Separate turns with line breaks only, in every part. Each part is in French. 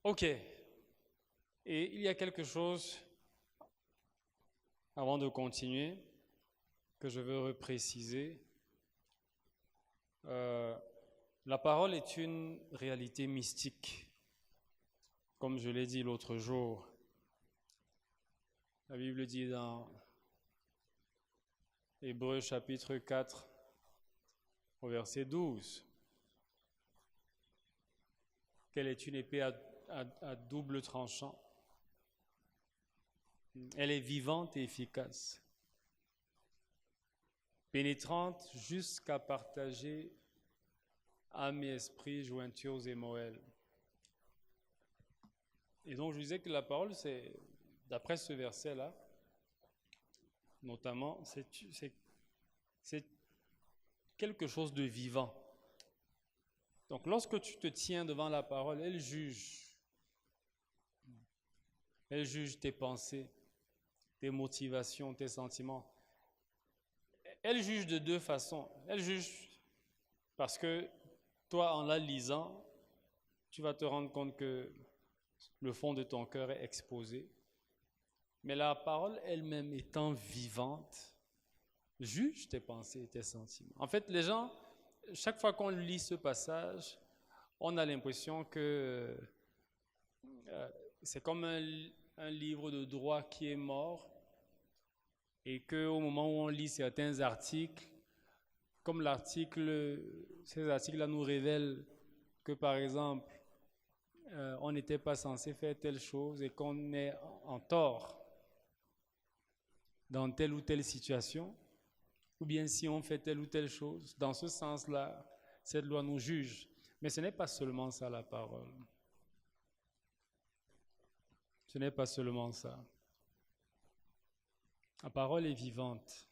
Ok. Et il y a quelque chose, avant de continuer, que je veux repréciser. La parole est une réalité mystique, comme je l'ai dit l'autre jour. La Bible dit dans Hébreux chapitre 4, au verset 12, qu'elle est une épée à double tranchant. Elle est vivante et efficace, pénétrante jusqu'à partager âme et esprit, jointures et moelles. Et donc je disais que la parole, c'est, d'après ce verset-là, notamment, c'est quelque chose de vivant. Donc lorsque tu te tiens devant la parole, elle juge. Elle juge tes pensées, tes motivations, tes sentiments. Elle juge de deux façons. Elle juge parce que toi, en la lisant, tu vas te rendre compte que le fond de ton cœur est exposé. Mais la parole elle-même étant vivante, juge tes pensées et tes sentiments. En fait, les gens, chaque fois qu'on lit ce passage, on a l'impression que c'est comme un livre de droit qui est mort et qu'au moment où on lit certains articles, comme ces articles-là nous révèlent que, par exemple, on n'était pas censé faire telle chose et qu'on est en tort dans telle ou telle situation, ou bien si on fait telle ou telle chose, dans ce sens-là, cette loi nous juge. Mais ce n'est pas seulement ça la parole. Ce n'est pas seulement ça. La parole est vivante.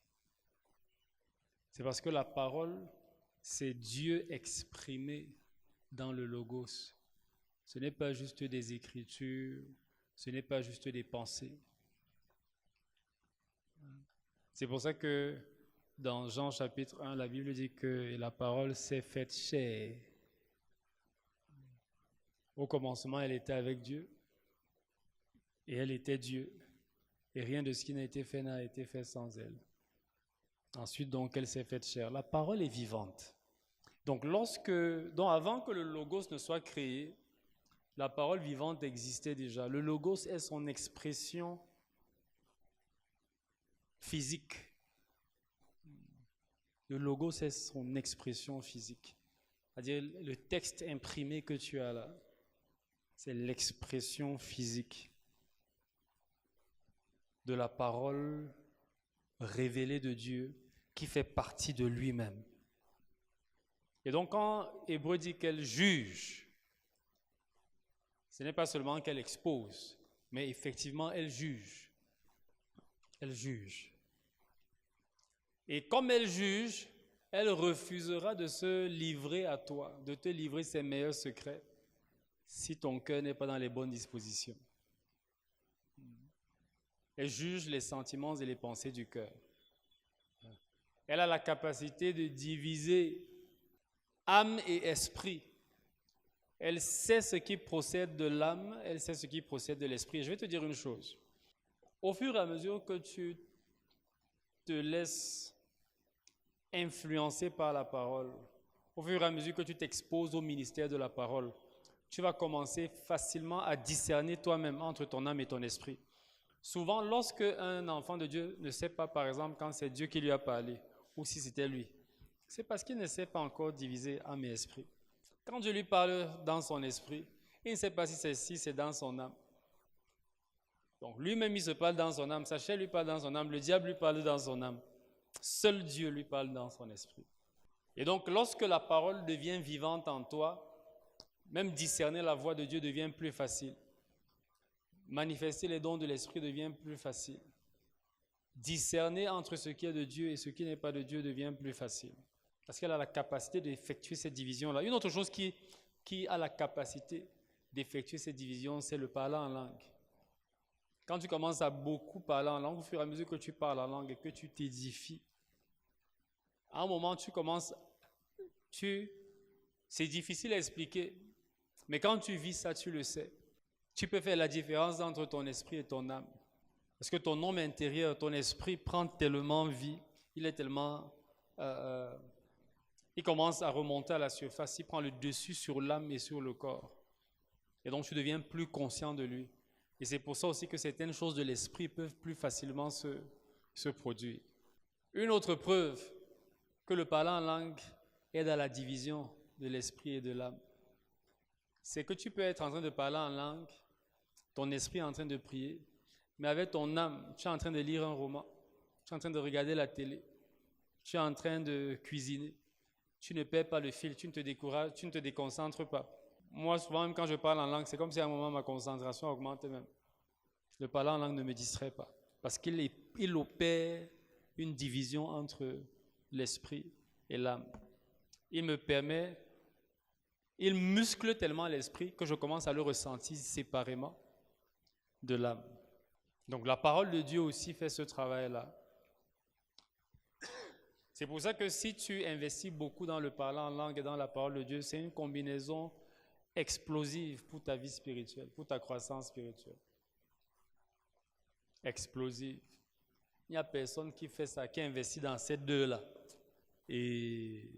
C'est parce que la parole, c'est Dieu exprimé dans le Logos. Ce n'est pas juste des écritures, ce n'est pas juste des pensées. C'est pour ça que dans Jean chapitre 1, la Bible dit que la parole s'est faite chair. Au commencement, elle était avec Dieu et elle était Dieu. Et rien de ce qui n'a été fait sans elle. Ensuite, donc, elle s'est faite chair. La parole est vivante. Donc, avant que le Logos ne soit créé, la parole vivante existait déjà. Le Logos est son expression physique. Le Logos est son expression physique. C'est-à-dire le texte imprimé que tu as là, c'est l'expression physique de la parole révélée de Dieu qui fait partie de lui-même. Et donc quand Hébreu dit qu'elle juge, ce n'est pas seulement qu'elle expose, mais effectivement elle juge. Elle juge. Et comme elle juge, elle refusera de se livrer à toi, de te livrer ses meilleurs secrets, si ton cœur n'est pas dans les bonnes dispositions. Elle juge les sentiments et les pensées du cœur. Elle a la capacité de diviser âme et esprit. Elle sait ce qui procède de l'âme, elle sait ce qui procède de l'esprit. Je vais te dire une chose. Au fur et à mesure que tu te laisses influencer par la parole, au fur et à mesure que tu t'exposes au ministère de la parole, tu vas commencer facilement à discerner toi-même entre ton âme et ton esprit. Souvent, lorsque un enfant de Dieu ne sait pas, par exemple, quand c'est Dieu qui lui a parlé, ou si c'était lui, c'est parce qu'il ne sait pas encore diviser âme et esprit. Quand Dieu lui parle dans son esprit, il ne sait pas si c'est dans son âme. Donc lui-même, il se parle dans son âme, sa chair lui parle dans son âme, le diable lui parle dans son âme. Seul Dieu lui parle dans son esprit. Et donc, lorsque la parole devient vivante en toi, même discerner la voix de Dieu devient plus facile. Manifester les dons de l'esprit devient plus facile. Discerner entre ce qui est de Dieu et ce qui n'est pas de Dieu devient plus facile. Parce qu'elle a la capacité d'effectuer cette division-là. Une autre chose qui a la capacité d'effectuer cette division, c'est le parler en langue. Quand tu commences à beaucoup parler en langue, au fur et à mesure que tu parles en langue et que tu t'édifies, à un moment, c'est difficile à expliquer, mais quand tu vis ça, tu le sais. Tu peux faire la différence entre ton esprit et ton âme. Parce que ton homme intérieur, ton esprit prend tellement vie, il est tellement... il commence à remonter à la surface, il prend le dessus sur l'âme et sur le corps. Et donc tu deviens plus conscient de lui. Et c'est pour ça aussi que certaines choses de l'esprit peuvent plus facilement se produire. Une autre preuve que le parler en langue aide à la division de l'esprit et de l'âme, c'est que tu peux être en train de parler en langue, ton esprit est en train de prier, mais avec ton âme, tu es en train de lire un roman, tu es en train de regarder la télé, tu es en train de cuisiner, tu ne perds pas le fil, tu ne te décourages, tu ne te déconcentres pas. Moi, souvent, même quand je parle en langue, c'est comme si à un moment ma concentration augmente même. Le parler en langue ne me distrait pas, parce qu'il opère une division entre l'esprit et l'âme. Il muscle tellement l'esprit que je commence à le ressentir séparément de l'âme. Donc la parole de Dieu aussi fait ce travail-là. C'est pour ça que si tu investis beaucoup dans le parler en langue et dans la parole de Dieu, c'est une combinaison explosive pour ta vie spirituelle, pour ta croissance spirituelle. Explosive. Il n'y a personne qui fait ça, qui investit dans ces deux-là. Et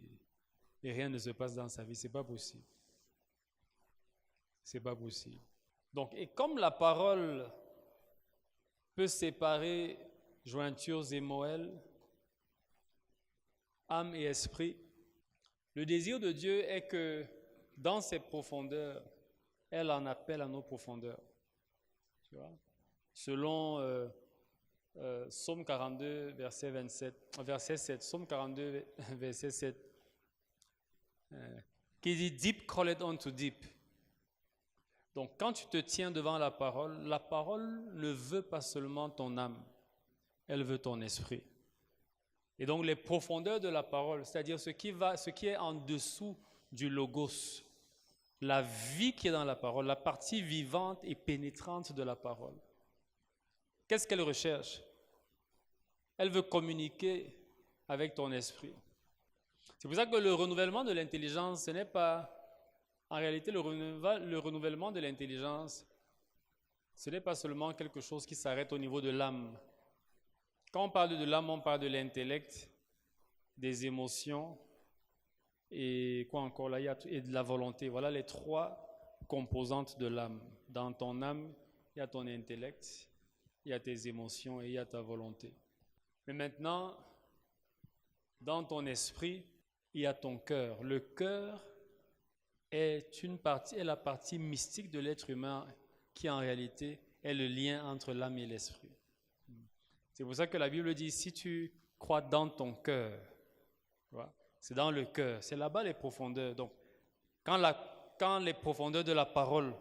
rien ne se passe dans sa vie. C'est pas possible. C'est pas possible. Donc, et comme la parole peut séparer jointures et moelles, âme et esprit, le désir de Dieu est que dans ses profondeurs, elle en appelle à nos profondeurs. Tu vois? Selon Psaume 42, verset 7, Psaume 42, verset 7, qui dit « Deep calleth unto deep ». Donc, quand tu te tiens devant la parole ne veut pas seulement ton âme, elle veut ton esprit. Et donc, les profondeurs de la parole, c'est-à-dire ce qui est en dessous du logos, la vie qui est dans la parole, la partie vivante et pénétrante de la parole. Qu'est-ce qu'elle recherche? Elle veut communiquer avec ton esprit. C'est pour ça que le renouvellement de l'intelligence, ce n'est pas... En réalité, le renouvellement de l'intelligence, ce n'est pas seulement quelque chose qui s'arrête au niveau de l'âme. Quand on parle de l'âme, on parle de l'intellect, des émotions et quoi encore là, et de la volonté. Voilà les trois composantes de l'âme. Dans ton âme, il y a ton intellect, il y a tes émotions et il y a ta volonté. Mais maintenant, dans ton esprit, il y a ton cœur. Le cœur est la partie mystique de l'être humain qui en réalité est le lien entre l'âme et l'esprit. C'est pour ça que la Bible dit, si tu crois dans ton cœur, c'est dans le cœur, c'est là-bas les profondeurs. Donc, quand les profondeurs de la parole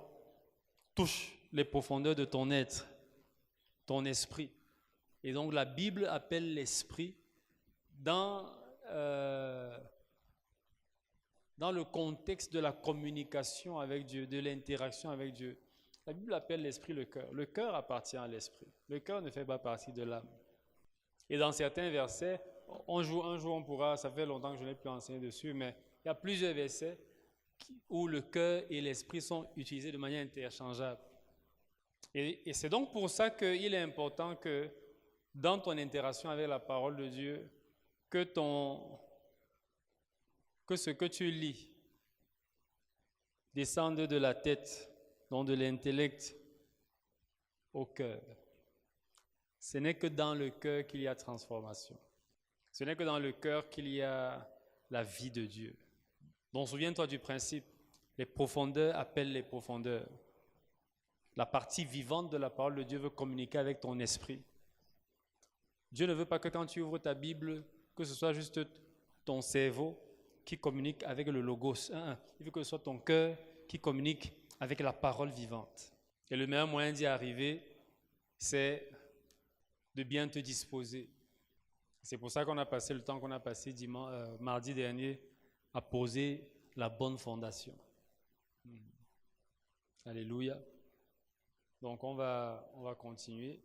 touchent les profondeurs de ton être, ton esprit, et donc la Bible appelle l'esprit dans le contexte de la communication avec Dieu, de l'interaction avec Dieu. La Bible appelle l'esprit le cœur. Le cœur appartient à l'esprit. Le cœur ne fait pas partie de l'âme. Et dans certains versets, un jour on pourra, ça fait longtemps que je n'ai plus enseigné dessus, mais il y a plusieurs versets où le cœur et l'esprit sont utilisés de manière interchangeable. Et c'est donc pour ça qu'il est important que dans ton interaction avec la parole de Dieu, que ce que tu lis descende de la tête, donc de l'intellect, au cœur. Ce n'est que dans le cœur qu'il y a transformation. Ce n'est que dans le cœur qu'il y a la vie de Dieu. Donc souviens-toi du principe, les profondeurs appellent les profondeurs. La partie vivante de la parole de Dieu veut communiquer avec ton esprit. Dieu ne veut pas que quand tu ouvres ta Bible, que ce soit juste ton cerveau qui communique avec le logos. Il veut que ce soit ton cœur qui communique avec la parole vivante. Et le meilleur moyen d'y arriver, c'est de bien te disposer. C'est pour ça qu'on a passé le temps qu'on a passé mardi dernier à poser la bonne fondation. Alléluia. Donc on va continuer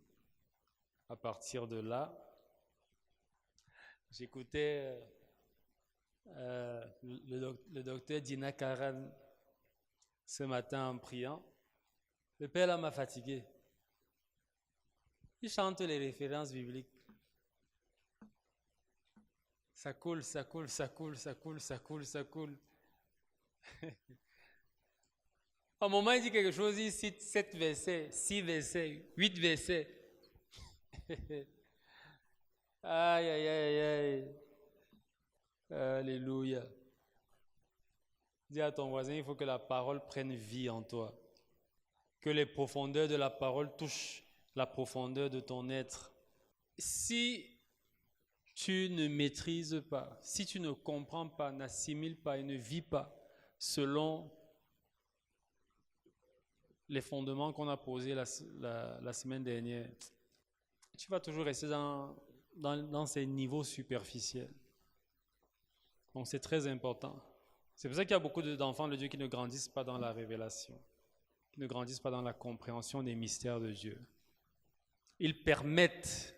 à partir de là. J'écoutais le docteur Dina Karan ce matin en priant. Le père là m'a fatigué. Il chante les références bibliques. Ça coule, ça coule, ça coule, ça coule, ça coule, ça coule. Au moment où il dit quelque chose, il cite 7 versets, 6 versets, 8 versets. Aïe, aïe, aïe, aïe. Alléluia. Dis à ton voisin, il faut que la parole prenne vie en toi. Que les profondeurs de la parole touchent la profondeur de ton être. Si tu ne maîtrises pas, si tu ne comprends pas, n'assimiles pas et ne vis pas selon les fondements qu'on a posés la semaine dernière, tu vas toujours rester dans ces niveaux superficiels. Donc c'est très important. C'est pour ça qu'il y a beaucoup d'enfants de Dieu qui ne grandissent pas dans la révélation, qui ne grandissent pas dans la compréhension des mystères de Dieu. Ils permettent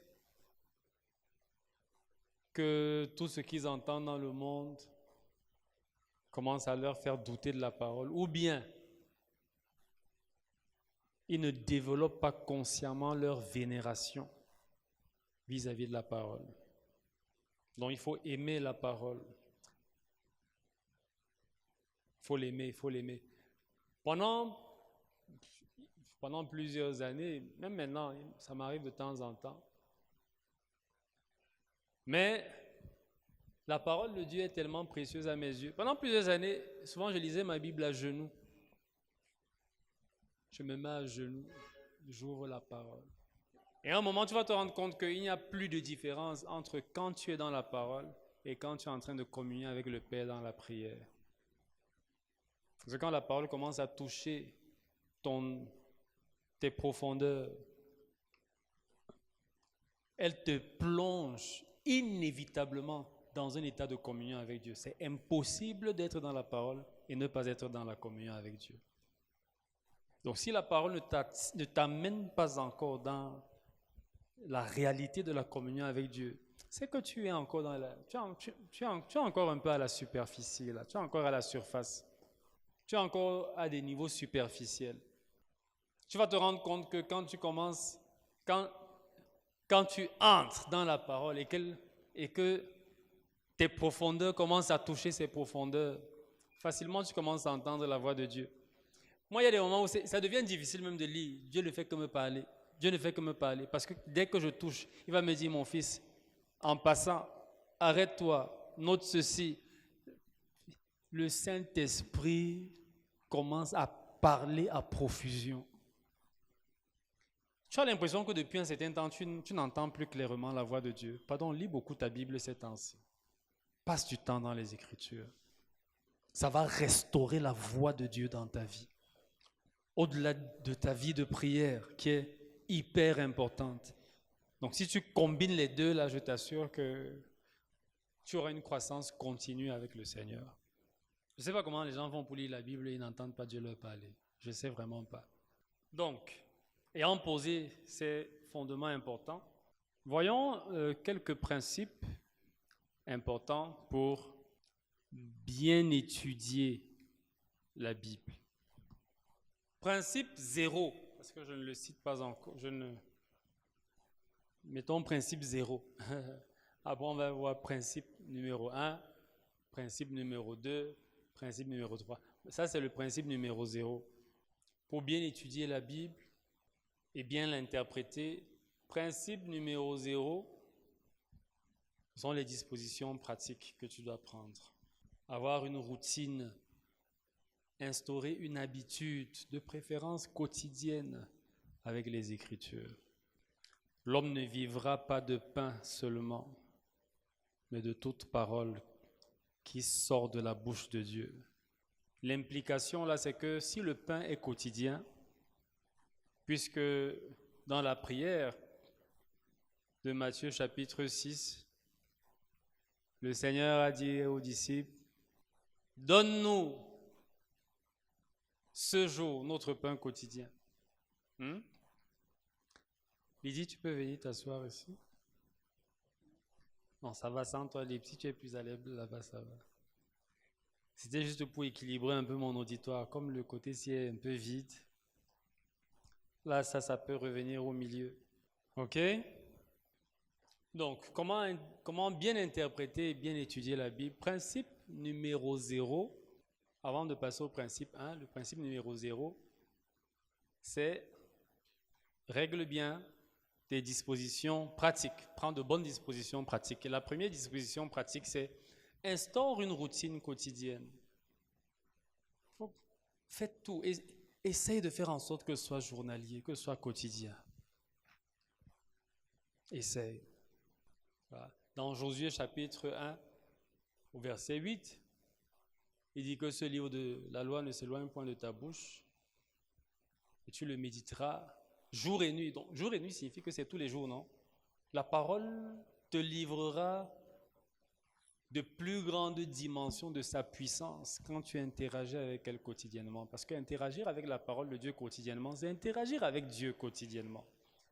que tout ce qu'ils entendent dans le monde commence à leur faire douter de la parole, ou bien ils ne développent pas consciemment leur vénération vis-à-vis de la parole. Donc il faut aimer la parole. Il faut l'aimer, il faut l'aimer. Pendant plusieurs années, même maintenant, ça m'arrive de temps en temps. Mais la parole de Dieu est tellement précieuse à mes yeux. Pendant plusieurs années, souvent je lisais ma Bible à genoux. Je me mets à genoux, j'ouvre la parole. Et à un moment, tu vas te rendre compte qu'il n'y a plus de différence entre quand tu es dans la parole et quand tu es en train de communier avec le Père dans la prière. Parce que quand la parole commence à toucher tes profondeurs, elle te plonge inévitablement dans un état de communion avec Dieu. C'est impossible d'être dans la parole et ne pas être dans la communion avec Dieu. Donc si la parole ne t'amène pas encore dans la réalité de la communion avec Dieu, c'est que tu es encore tu es encore un peu à la superficie, là. Tu es encore à la surface. Tu es encore à des niveaux superficiels. Tu vas te rendre compte que quand tu entres dans la parole et que tes profondeurs commencent à toucher ces profondeurs, facilement tu commences à entendre la voix de Dieu. Moi, il y a des moments où ça devient difficile même de lire. Dieu ne fait que me parler. Dieu ne fait que me parler. Parce que dès que je touche, il va me dire, mon fils, en passant, arrête-toi, note ceci. Le Saint-Esprit commence à parler à profusion. Tu as l'impression que depuis un certain temps, tu n'entends plus clairement la voix de Dieu. Pardon, lis beaucoup ta Bible ces temps-ci. Passe du temps dans les Écritures. Ça va restaurer la voix de Dieu dans ta vie. Au-delà de ta vie de prière, qui est hyper importante. Donc si tu combines les deux, là, je t'assure que tu auras une croissance continue avec le Seigneur. Je ne sais pas comment les gens font pour lire la Bible et ils n'entendent pas Dieu leur parler. Je ne sais vraiment pas. Donc, ayant posé ces fondements importants, voyons quelques principes importants pour bien étudier la Bible. Principe 0, parce que je ne le cite pas encore, mettons principe 0. Après, on va voir principe numéro 1, principe numéro 2, principe numéro 3. Ça, c'est le principe numéro 0. Pour bien étudier la Bible et bien l'interpréter, principe numéro 0, ce sont les dispositions pratiques que tu dois prendre. Avoir une routine, instaurer une habitude, de préférence quotidienne, avec les Écritures. L'homme ne vivra pas de pain seulement, mais de toute parole qui sort de la bouche de Dieu. L'implication là, c'est que si le pain est quotidien, puisque dans la prière de Matthieu chapitre 6, le Seigneur a dit aux disciples, « Donne-nous ce jour notre pain quotidien. » Lydie, tu peux venir t'asseoir ici? Non, ça va sans toi, les petits, tu es plus à l'aise là-bas, ça va. C'était juste pour équilibrer un peu mon auditoire, comme le côté-ci est un peu vide. Là, ça peut revenir au milieu. OK? Donc, comment bien interpréter et bien étudier la Bible? Principe numéro 0, avant de passer au principe 1, le principe numéro 0, c'est règle bien tes dispositions pratiques. Prends de bonnes dispositions pratiques. Et la première disposition pratique, c'est instaure une routine quotidienne. Faites tout. Essaye de faire en sorte que ce soit journalier, que ce soit quotidien. Essaye. Voilà. Dans Josué chapitre 1, au verset 8, il dit que ce livre de la loi ne s'éloigne point de ta bouche et tu le méditeras jour et nuit. Donc, jour et nuit signifie que c'est tous les jours, non? La parole te livrera de plus grandes dimensions de sa puissance quand tu interagis avec elle quotidiennement. Parce qu'interagir avec la parole de Dieu quotidiennement, c'est interagir avec Dieu quotidiennement.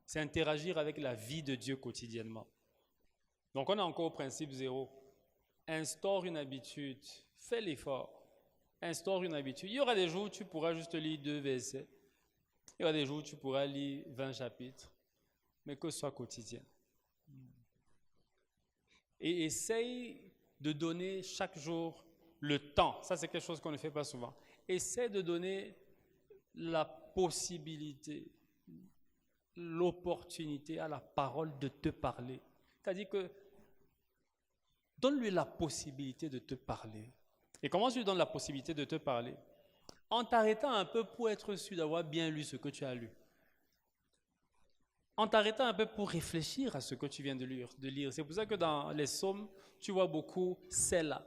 C'est interagir avec la vie de Dieu quotidiennement. Donc on est encore au principe 0. Instaure une habitude, fais l'effort, instaure une habitude. Il y aura des jours où tu pourras juste lire 2 versets. Il y aura des jours où tu pourras lire 20 chapitres, mais que ce soit quotidien. Et essaye de donner chaque jour le temps. Ça, c'est quelque chose qu'on ne fait pas souvent. Essaye de donner la possibilité, l'opportunité à la parole de te parler. C'est-à-dire que donne-lui la possibilité de te parler. Et comment tu lui donnes la possibilité de te parler? En t'arrêtant un peu pour être sûr d'avoir bien lu ce que tu as lu. En t'arrêtant un peu pour réfléchir à ce que tu viens de lire. C'est pour ça que dans les psaumes, tu vois beaucoup « c'est là ».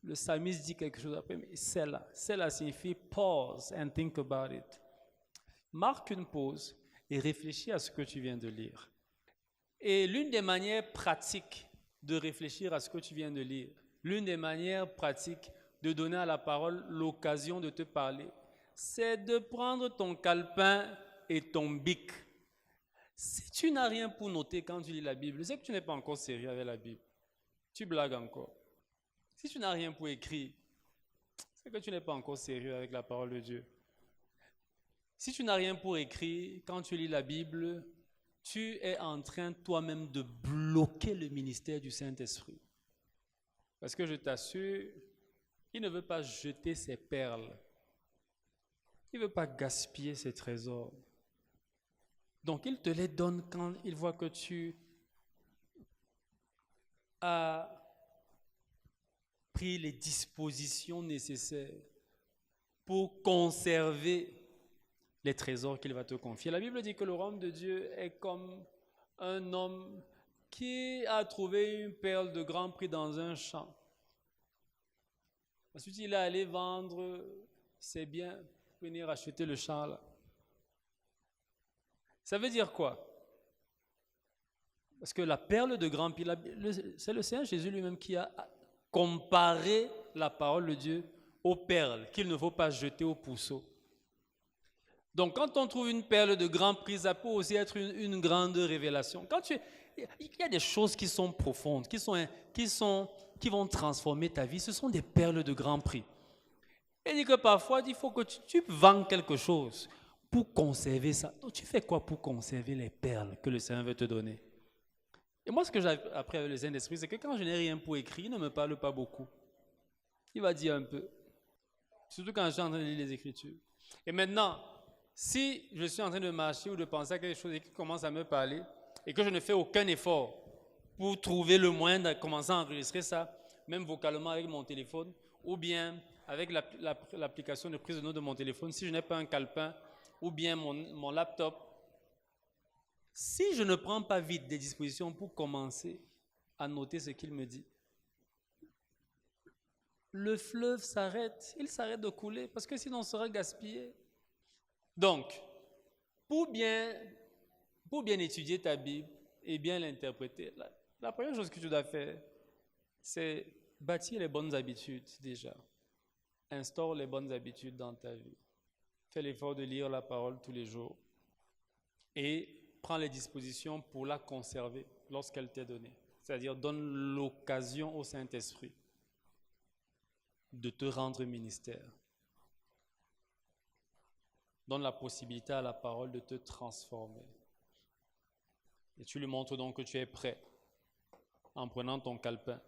Le psalmiste dit quelque chose après, mais « c'est là ». « C'est là » signifie « pause and think about it ». Marque une pause et réfléchis à ce que tu viens de lire. Et l'une des manières pratiques de réfléchir à ce que tu viens de lire, l'une des manières pratiques de donner à la parole l'occasion de te parler, c'est de prendre ton calepin et ton bic. Si tu n'as rien pour noter quand tu lis la Bible, c'est que tu n'es pas encore sérieux avec la Bible. Tu blagues encore. Si tu n'as rien pour écrire, c'est que tu n'es pas encore sérieux avec la parole de Dieu. Si tu n'as rien pour écrire, quand tu lis la Bible, tu es en train toi-même de bloquer le ministère du Saint-Esprit. Parce que je t'assure, il ne veut pas jeter ses perles. Il ne veut pas gaspiller ses trésors. Donc, il te les donne quand il voit que tu as pris les dispositions nécessaires pour conserver les trésors qu'il va te confier. La Bible dit que le royaume de Dieu est comme un homme qui a trouvé une perle de grand prix dans un champ. Ensuite, il est allé vendre ses biens pour venir acheter le champ là. Ça veut dire quoi? Parce que la perle de grand prix, c'est le Seigneur Jésus lui-même qui a comparé la parole de Dieu aux perles qu'il ne faut pas jeter au pourceau. Donc, quand on trouve une perle de grand prix, ça peut aussi être une grande révélation. Il y a des choses qui sont profondes, qui vont transformer ta vie. Ce sont des perles de grand prix. Et dit que parfois, il faut que tu vends quelque chose pour conserver ça. Donc, tu fais quoi pour conserver les perles que le Seigneur veut te donner? Et moi, ce que j'ai appris avec le Saint-Esprit, c'est que quand je n'ai rien pour écrire, il ne me parle pas beaucoup. Il va dire un peu. Surtout quand je suis en train de lire les Écritures. Et maintenant, si je suis en train de marcher ou de penser à quelque chose et qu'il commence à me parler et que je ne fais aucun effort pour trouver le moyen de commencer à enregistrer ça, même vocalement avec mon téléphone ou bien avec l'application de prise de notes de mon téléphone, si je n'ai pas un calepin ou bien mon laptop, si je ne prends pas vite des dispositions pour commencer à noter ce qu'il me dit, le fleuve s'arrête, il s'arrête de couler parce que sinon on sera gaspillé. Donc, pour bien étudier ta Bible et bien l'interpréter, la première chose que tu dois faire, c'est bâtir les bonnes habitudes déjà. Instaure les bonnes habitudes dans ta vie. Fais l'effort de lire la parole tous les jours et prends les dispositions pour la conserver lorsqu'elle t'est donnée. C'est-à-dire, donne l'occasion au Saint-Esprit de te rendre ministère. donne la possibilité à la parole de te transformer. Et tu lui montres donc que tu es prêt en prenant ton calepin.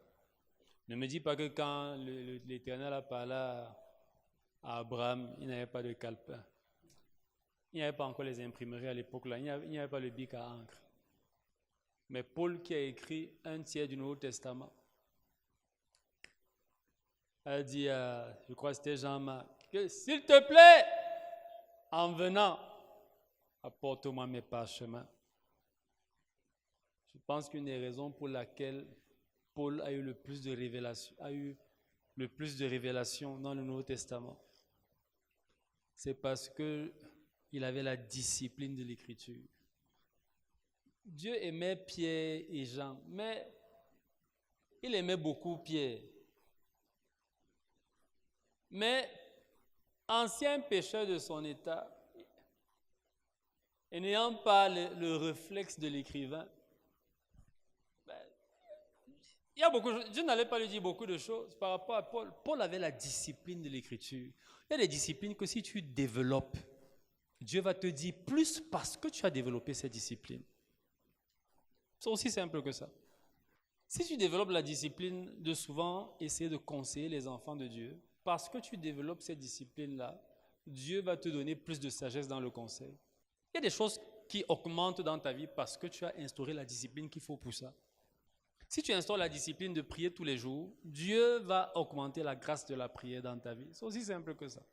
Ne me dis pas que quand l'Éternel a parlé à Abraham, il n'avait pas de calepin. Il n'y avait pas encore les imprimeries à l'époque là, il n'y avait pas le bic à encre. Mais Paul qui a écrit un tiers du Nouveau Testament a dit, je crois que c'était Jean-Marc, que s'il te plaît, en venant, apporte-moi mes parchemins. Je pense qu'une des raisons pour laquelle Paul a eu le plus de révélations dans le Nouveau Testament, c'est parce qu'il avait la discipline de l'Écriture. Dieu aimait Pierre et Jean, mais il aimait beaucoup Pierre. Mais ancien pécheur de son état, et n'ayant pas le réflexe de l'écrivain, il y a beaucoup de choses. Dieu n'allait pas lui dire beaucoup de choses par rapport à Paul. Paul avait la discipline de l'écriture. Il y a des disciplines que si tu développes, Dieu va te dire plus parce que tu as développé cette discipline. C'est aussi simple que ça. Si tu développes la discipline de souvent essayer de conseiller les enfants de Dieu, parce que tu développes cette discipline-là, Dieu va te donner plus de sagesse dans le conseil. Il y a des choses qui augmentent dans ta vie parce que tu as instauré la discipline qu'il faut pour ça. Si tu instaures la discipline de prier tous les jours, Dieu va augmenter la grâce de la prière dans ta vie. C'est aussi simple que ça.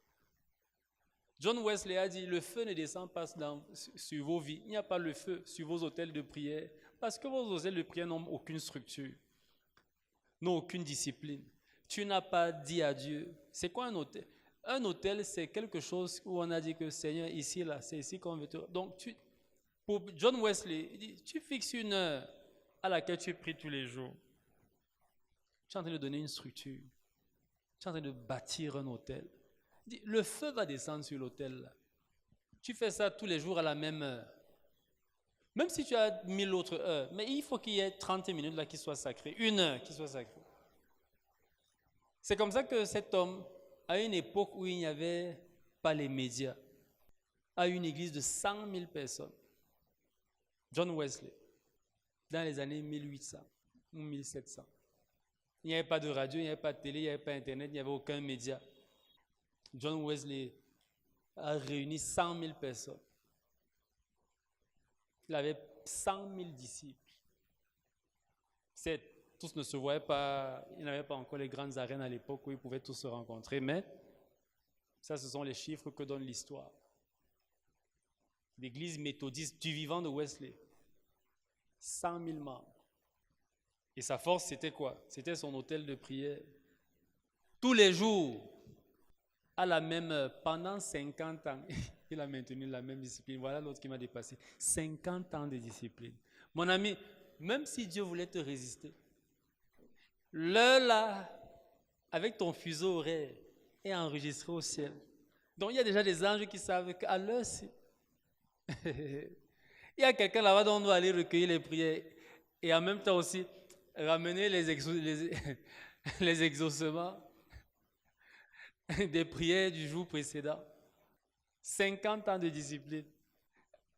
John Wesley a dit, le feu ne descend pas sur vos vies. Il n'y a pas le feu sur vos autels de prière parce que vos autels de prière n'ont aucune structure, n'ont aucune discipline. Tu n'as pas dit à Dieu. C'est quoi un autel? Un autel, c'est quelque chose où on a dit que Seigneur, ici, là, c'est ici qu'on veut te... Donc, pour John Wesley, il dit, tu fixes une heure à laquelle tu pries tous les jours. Tu es en train de donner une structure. Tu es en train de bâtir un autel. Il dit, le feu va descendre sur l'autel. Tu fais ça tous les jours à la même heure. Même si tu as 1000 autres heures, mais il faut qu'il y ait 30 minutes là qui soient sacrées, une heure qui soit sacrée. C'est comme ça que cet homme, à une époque où il n'y avait pas les médias, a une église de 100 000 personnes. John Wesley, dans les années 1800 ou 1700. Il n'y avait pas de radio, il n'y avait pas de télé, il n'y avait pas Internet, il n'y avait aucun média. John Wesley a réuni 100 000 personnes. Il avait 100 000 disciples. Tous ne se voyaient pas, il n'avait pas encore les grandes arènes à l'époque où ils pouvaient tous se rencontrer, mais ça, ce sont les chiffres que donne l'histoire. L'église méthodiste du vivant de Wesley, 100 000 membres. Et sa force, c'était quoi? C'était son hôtel de prière. Tous les jours, à la même heure, pendant 50 ans, il a maintenu la même discipline. Voilà l'autre qui m'a dépassé. 50 ans de discipline. Mon ami, même si Dieu voulait te résister, l'heure là, avec ton fuseau horaire, est enregistré au ciel. Donc il y a déjà des anges qui savent qu'à l'heure-ci, il y a quelqu'un là-bas dont on doit aller recueillir les prières et en même temps aussi ramener les exaucements des prières du jour précédent. 50 ans de discipline.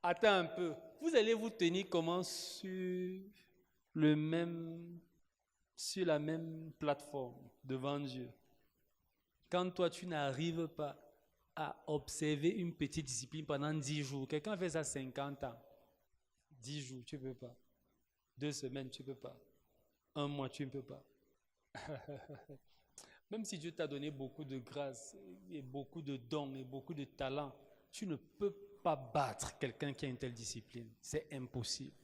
Attends un peu. Vous allez vous tenir comment sur la même plateforme devant Dieu. Quand toi, tu n'arrives pas à observer une petite discipline pendant 10 jours, quelqu'un fait ça 50 ans. 10 jours, tu ne peux pas. 2 semaines, tu ne peux pas. 1 mois, tu ne peux pas. Même si Dieu t'a donné beaucoup de grâce et beaucoup de dons et beaucoup de talents, tu ne peux pas battre quelqu'un qui a une telle discipline. C'est impossible.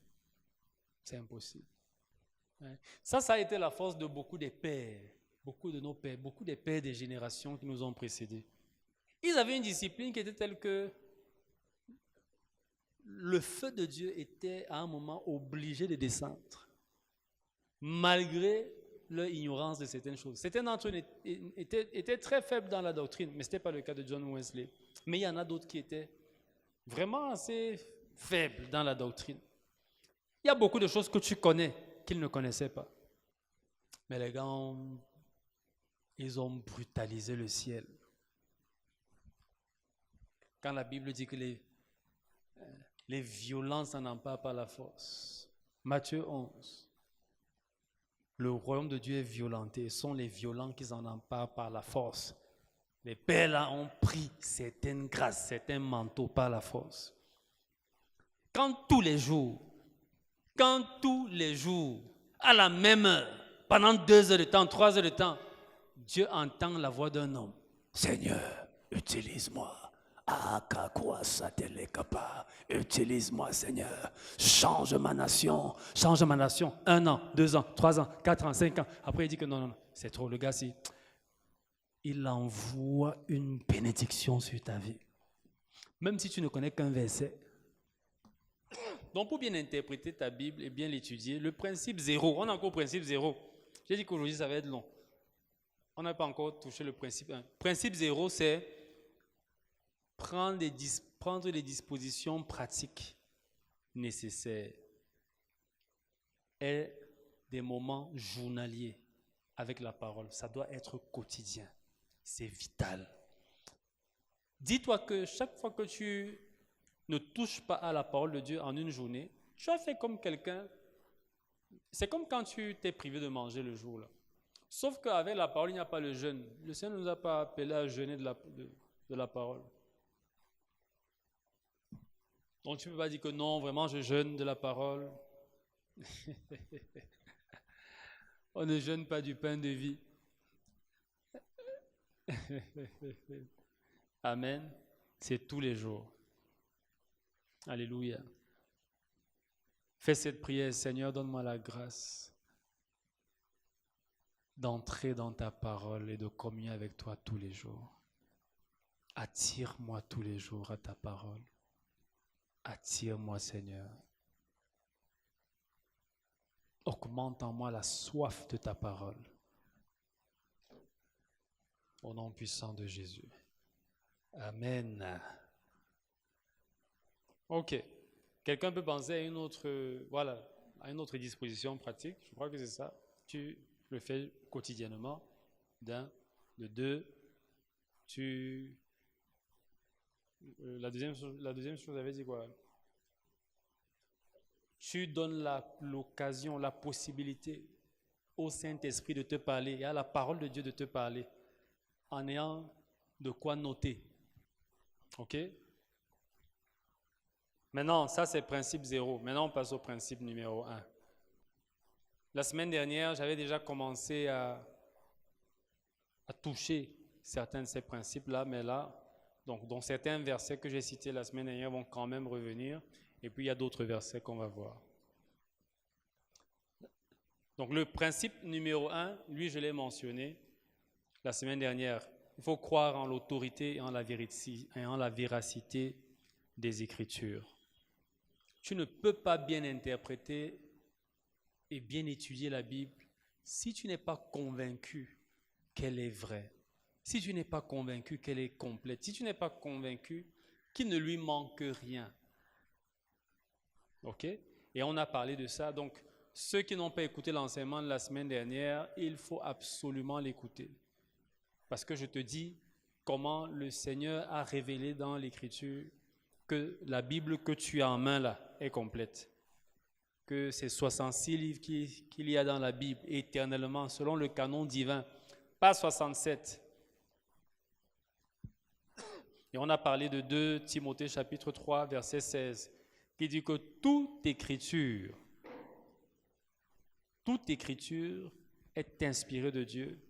C'est impossible. Ça a été la force de beaucoup des pères, beaucoup de nos pères, beaucoup des pères des générations qui nous ont précédés. Ils avaient une discipline qui était telle que le feu de Dieu était à un moment obligé de descendre, malgré leur ignorance de certaines choses. Certains d'entre eux étaient très faibles dans la doctrine, mais ce n'était pas le cas de John Wesley. Mais il y en a d'autres qui étaient vraiment assez faibles dans la doctrine. Il y a beaucoup de choses que tu connais qu'ils ne connaissaient pas. Mais les gars, ils ont brutalisé le ciel. Quand la Bible dit que les violents s'en emparent par la force. Matthieu 11. Le royaume de Dieu est violenté. Ce sont les violents qui s'en emparent par la force. Les pères là ont pris certaines grâces, certains manteaux par la force. Quand tous les jours, à la même heure, pendant 2 heures de temps, 3 heures de temps, Dieu entend la voix d'un homme. Seigneur, utilise-moi. Utilise-moi, Seigneur. Change ma nation. 1 an, 2 ans, 3 ans, 4 ans, 5 ans. Après, il dit que non, c'est trop. Le gars, il envoie une bénédiction sur ta vie. Même si tu ne connais qu'un verset. Donc, pour bien interpréter ta Bible et bien l'étudier, le principe 0, on a encore le principe 0. J'ai dit qu'aujourd'hui, ça va être long. On n'a pas encore touché le principe 1. Principe 0, c'est prendre les dispositions pratiques nécessaires et des moments journaliers avec la parole. Ça doit être quotidien. C'est vital. Dis-toi que chaque fois que tu ne touches pas à la parole de Dieu en une journée, tu as fait comme quelqu'un. C'est comme quand tu t'es privé de manger le jour-là. Sauf qu'avec la parole, il n'y a pas le jeûne. Le Seigneur ne nous a pas appelés à jeûner de la parole. Donc tu ne peux pas dire que non, vraiment je jeûne de la parole. On ne jeûne pas du pain de vie. Amen. C'est tous les jours. Alléluia. Fais cette prière, Seigneur, donne-moi la grâce d'entrer dans ta parole et de communier avec toi tous les jours. Attire-moi tous les jours à ta parole. Attire-moi, Seigneur. Augmente en moi la soif de ta parole. Au nom puissant de Jésus. Amen. Ok. Quelqu'un peut penser à une autre disposition pratique. Je crois que c'est ça. Tu le fais quotidiennement. De 2, la deuxième chose, j'avais dit quoi? Tu donnes l'occasion, la possibilité au Saint-Esprit de te parler et à la parole de Dieu de te parler en ayant de quoi noter. Ok? Maintenant, ça c'est principe 0. Maintenant, on passe au principe numéro 1. La semaine dernière, j'avais déjà commencé à toucher certains de ces principes-là, mais là, donc certains versets que j'ai cités la semaine dernière vont quand même revenir, et puis il y a d'autres versets qu'on va voir. Donc le principe numéro 1, lui je l'ai mentionné la semaine dernière. Il faut croire en l'autorité et en la véracité des Écritures. Tu ne peux pas bien interpréter et bien étudier la Bible si tu n'es pas convaincu qu'elle est vraie, si tu n'es pas convaincu qu'elle est complète, si tu n'es pas convaincu qu'il ne lui manque rien. Ok? Et on a parlé de ça. Donc, ceux qui n'ont pas écouté l'enseignement de la semaine dernière, il faut absolument l'écouter. Parce que je te dis comment le Seigneur a révélé dans l'Écriture que la Bible que tu as en main là est complète. Que ces 66 livres qu'il y a dans la Bible éternellement, selon le canon divin, pas 67. Et on a parlé de 2 Timothée chapitre 3, verset 16, qui dit que toute écriture est inspirée de Dieu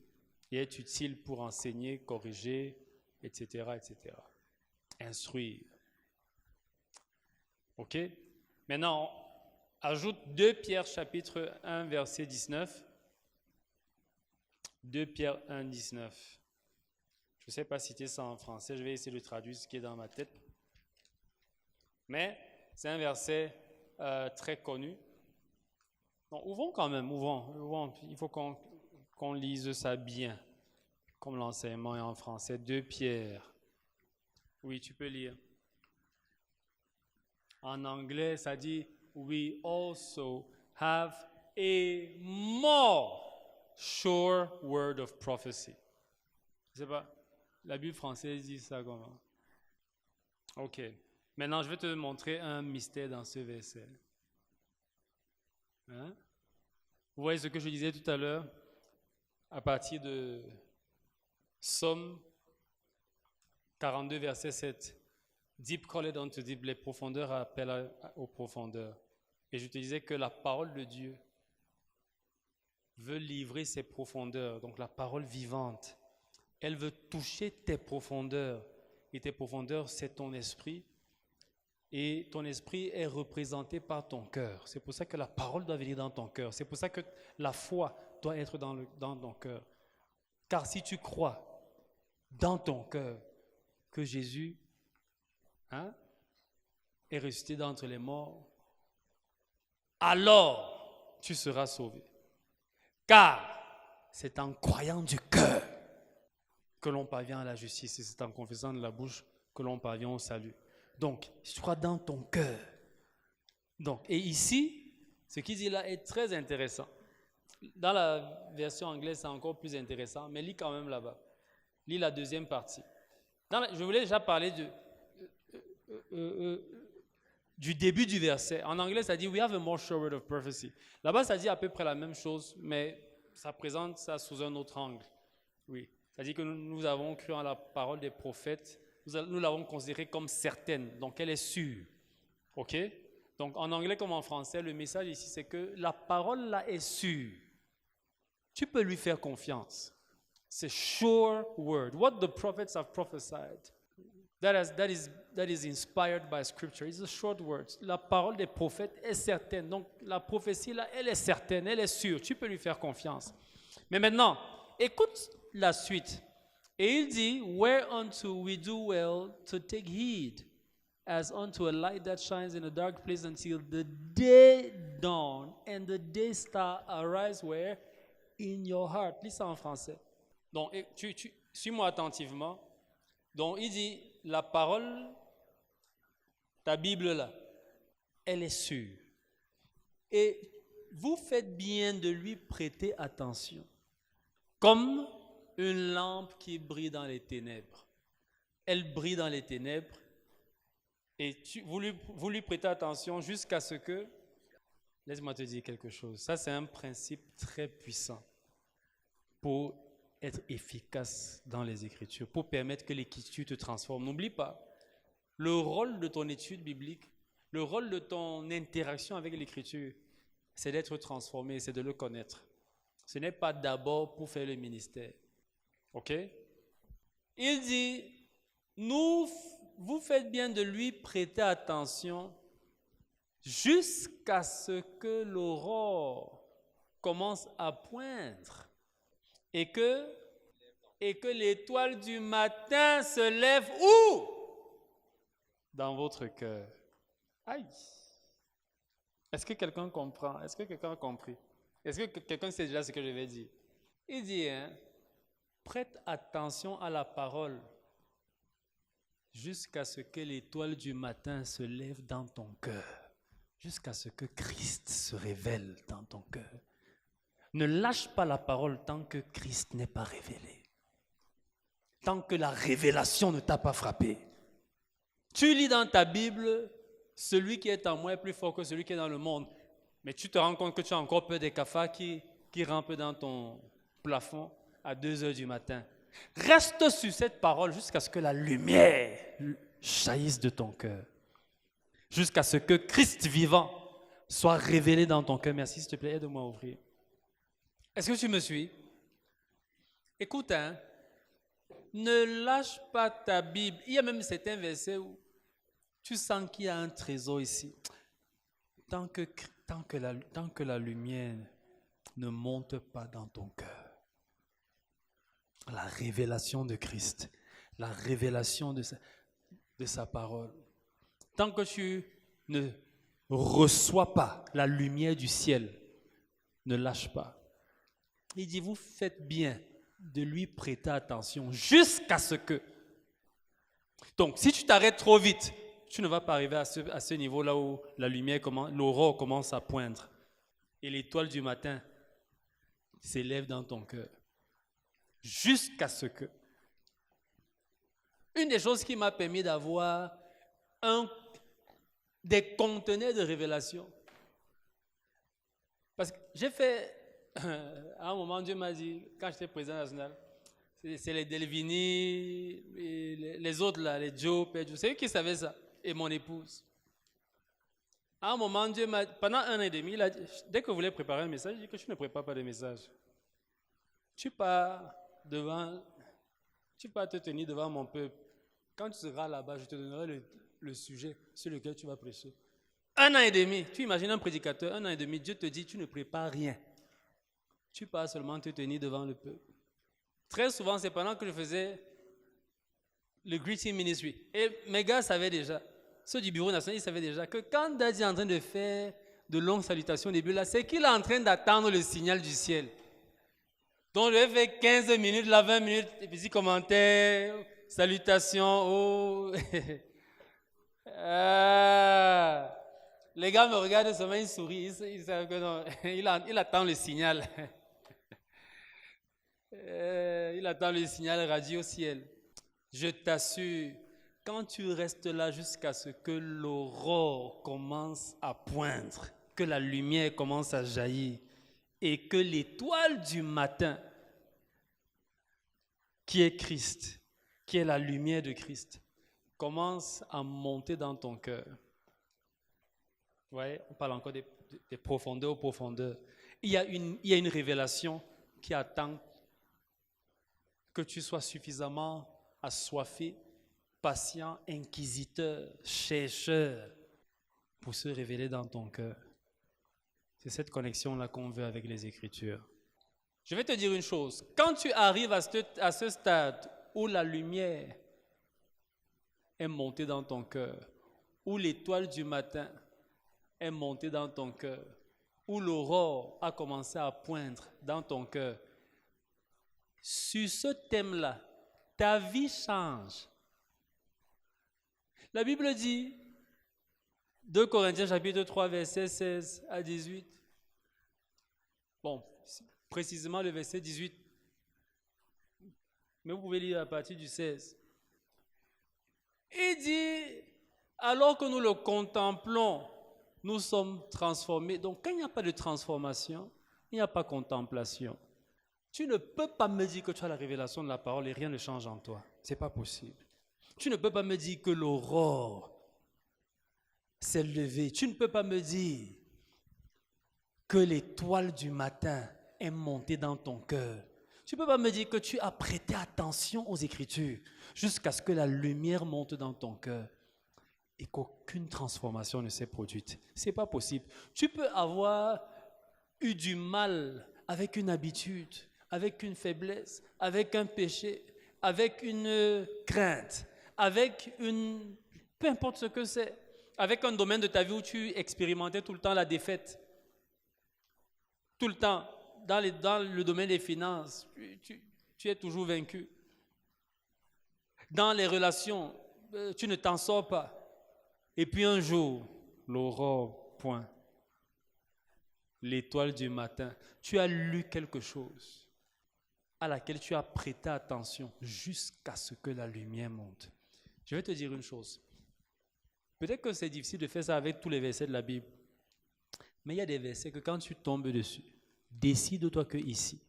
et est utile pour enseigner, corriger, etc., etc. Instruire. Ok? Maintenant, ajoute 2 Pierre chapitre 1, verset 19. 2 Pierre 1, 19. Je ne sais pas citer ça en français, je vais essayer de traduire ce qui est dans ma tête. Mais c'est un verset très connu. Donc, ouvrons quand même, ouvrons. Il faut qu'on lise ça bien, comme l'enseignement est en français. 2 Pierre. Oui, tu peux lire. En anglais, ça dit « We also have a more sure word of prophecy ». Je ne sais pas, la Bible française dit ça comment? Ok. Maintenant, je vais te montrer un mystère dans ce verset. Hein? Vous voyez ce que je disais tout à l'heure à partir de Psaume 42, verset 7. Deep calleth unto deep, les profondeurs appellent aux profondeurs. Et je te disais que la parole de Dieu veut livrer ses profondeurs, donc la parole vivante. Elle veut toucher tes profondeurs. Et tes profondeurs, c'est ton esprit. Et ton esprit est représenté par ton cœur. C'est pour ça que la parole doit venir dans ton cœur. C'est pour ça que la foi doit être dans ton cœur. Car si tu crois dans ton cœur que Jésus est ressuscité d'entre les morts, alors tu seras sauvé. Car c'est en croyant du cœur que l'on parvient à la justice et c'est en confessant de la bouche que l'on parvient au salut. Donc, si tu crois dans ton cœur. Donc, et ici, ce qu'il dit là est très intéressant. Dans la version anglaise, c'est encore plus intéressant, mais lis quand même là-bas. Lis la deuxième partie. Je voulais déjà parler du début du verset. En anglais, ça dit « We have a more sure word of prophecy ». Là-bas, ça dit à peu près la même chose, mais ça présente ça sous un autre angle. Oui, ça dit que nous avons cru en la parole des prophètes, nous l'avons considérée comme certaine, donc elle est sûre. OK? Donc en anglais comme en français, le message ici, c'est que la parole là est sûre. Tu peux lui faire confiance. C'est sure word. What the prophets have prophesied. That is inspired by scripture. It's a short word. La parole des prophètes est certaine. Donc la prophétie là, elle est certaine, elle est sûre. Tu peux lui faire confiance. Mais maintenant, écoute la suite. Et il dit, whereunto we do well to take heed, as unto a light that shines in a dark place until the day dawn and the day star arise where? In your heart. Lis ça en français. Donc, suis-moi attentivement. Donc, il dit, la parole, ta Bible là, elle est sûre. Et vous faites bien de lui prêter attention. Comme une lampe qui brille dans les ténèbres. Elle brille dans les ténèbres et vous lui prêtez attention jusqu'à ce que, laisse-moi te dire quelque chose, ça c'est un principe très puissant pour être efficace dans les Écritures, pour permettre que l'Écriture te transforme. N'oublie pas, le rôle de ton étude biblique, le rôle de ton interaction avec l'Écriture, c'est d'être transformé, c'est de le connaître. Ce n'est pas d'abord pour faire le ministère. OK? Il dit, vous faites bien de lui prêter attention jusqu'à ce que l'aurore commence à poindre et que l'étoile du matin se lève où? Dans votre cœur. Aïe! Est-ce que quelqu'un comprend? Est-ce que quelqu'un a compris? Est-ce que quelqu'un sait déjà ce que je vais dire? Il dit, prête attention à la parole jusqu'à ce que l'étoile du matin se lève dans ton cœur, jusqu'à ce que Christ se révèle dans ton cœur. Ne lâche pas la parole tant que Christ n'est pas révélé, tant que la révélation ne t'a pas frappé. Tu lis dans ta Bible, celui qui est en moi est plus fort que celui qui est dans le monde, mais tu te rends compte que tu as encore peur des cafards qui rampent dans ton plafond à 2 heures du matin. Reste sur cette parole jusqu'à ce que la lumière jaillisse de ton cœur. Jusqu'à ce que Christ vivant soit révélé dans ton cœur. Merci, s'il te plaît, aide-moi à ouvrir. Est-ce que tu me suis? Écoute, ne lâche pas ta Bible. Il y a même certains versets où tu sens qu'il y a un trésor ici. Tant que la lumière ne monte pas dans ton cœur. La révélation de Christ, la révélation de sa parole. Tant que tu ne reçois pas la lumière du ciel, ne lâche pas. Il dit, vous faites bien de lui prêter attention jusqu'à ce que. Donc, si tu t'arrêtes trop vite, tu ne vas pas arriver à ce niveau-là où la lumière l'aurore commence à poindre et l'étoile du matin s'élève dans ton cœur. Jusqu'à ce que. Une des choses qui m'a permis d'avoir des conteneurs de révélation. Parce que j'ai fait, à un moment, Dieu m'a dit, quand j'étais président national, c'est les Delvini, les autres là, les Joe, Pedro, c'est eux qui savaient ça, et mon épouse. À un moment, Dieu m'a dit, pendant 1 an et demi, il a dit, dès que vous voulez préparer un message, il dit que tu ne prépares pas de message. Tu pars te tenir devant mon peuple. Quand tu seras là-bas, je te donnerai le sujet sur lequel tu vas prêcher. 1 an et demi, tu imagines un prédicateur, 1 an et demi, Dieu te dit, tu ne prépares rien. Tu pars seulement te tenir devant le peuple. Très souvent, c'est pendant que je faisais le greeting ministry. Et mes gars savaient déjà, ceux du bureau national, ils savaient déjà que quand Daddy est en train de faire de longues salutations au début, là, c'est qu'il est en train d'attendre le signal du ciel. Donc, je vais faire 15 minutes, là, 20 minutes, des petits commentaires, salutations, oh. Les gars me regardent seulement, ils sourient, ils savent que non, il attend le signal. Il attend le signal radio ciel. Je t'assure, quand tu restes là jusqu'à ce que l'aurore commence à poindre, que la lumière commence à jaillir et que l'étoile du matin, qui est Christ, qui est la lumière de Christ, commence à monter dans ton cœur. Vous voyez, on parle encore des profondeurs aux profondeurs. Il y a une révélation qui attend que tu sois suffisamment assoiffé, patient, inquisiteur, chercheur pour se révéler dans ton cœur. C'est cette connexion-là qu'on veut avec les Écritures. Je vais te dire une chose. Quand tu arrives à ce stade où la lumière est montée dans ton cœur, où l'étoile du matin est montée dans ton cœur, où l'aurore a commencé à poindre dans ton cœur, sur ce thème-là, ta vie change. La Bible dit, 2 Corinthiens chapitre 3, versets 16 à 18. Bon, précisément le verset 18. Mais vous pouvez lire à partir du 16. Il dit, alors que nous le contemplons, nous sommes transformés. Donc, quand il n'y a pas de transformation, il n'y a pas de contemplation. Tu ne peux pas me dire que tu as la révélation de la parole et rien ne change en toi. Ce n'est pas possible. Tu ne peux pas me dire que l'aurore s'est levée. Tu ne peux pas me dire que l'étoile du matin est montée dans ton cœur. Tu ne peux pas me dire que tu as prêté attention aux Écritures jusqu'à ce que la lumière monte dans ton cœur et qu'aucune transformation ne s'est produite. Ce n'est pas possible. Tu peux avoir eu du mal avec une habitude, avec une faiblesse, avec un péché, avec une crainte, avec peu importe ce que c'est, avec un domaine de ta vie où tu expérimentais tout le temps la défaite. Tout le temps, dans le domaine des finances, tu es toujours vaincu. Dans les relations, tu ne t'en sors pas. Et puis un jour, l'aurore pointe. L'étoile du matin, tu as lu quelque chose à laquelle tu as prêté attention jusqu'à ce que la lumière monte. Je vais te dire une chose. Peut-être que c'est difficile de faire ça avec tous les versets de la Bible, mais il y a des versets que quand tu tombes dessus, décide-toi que ici,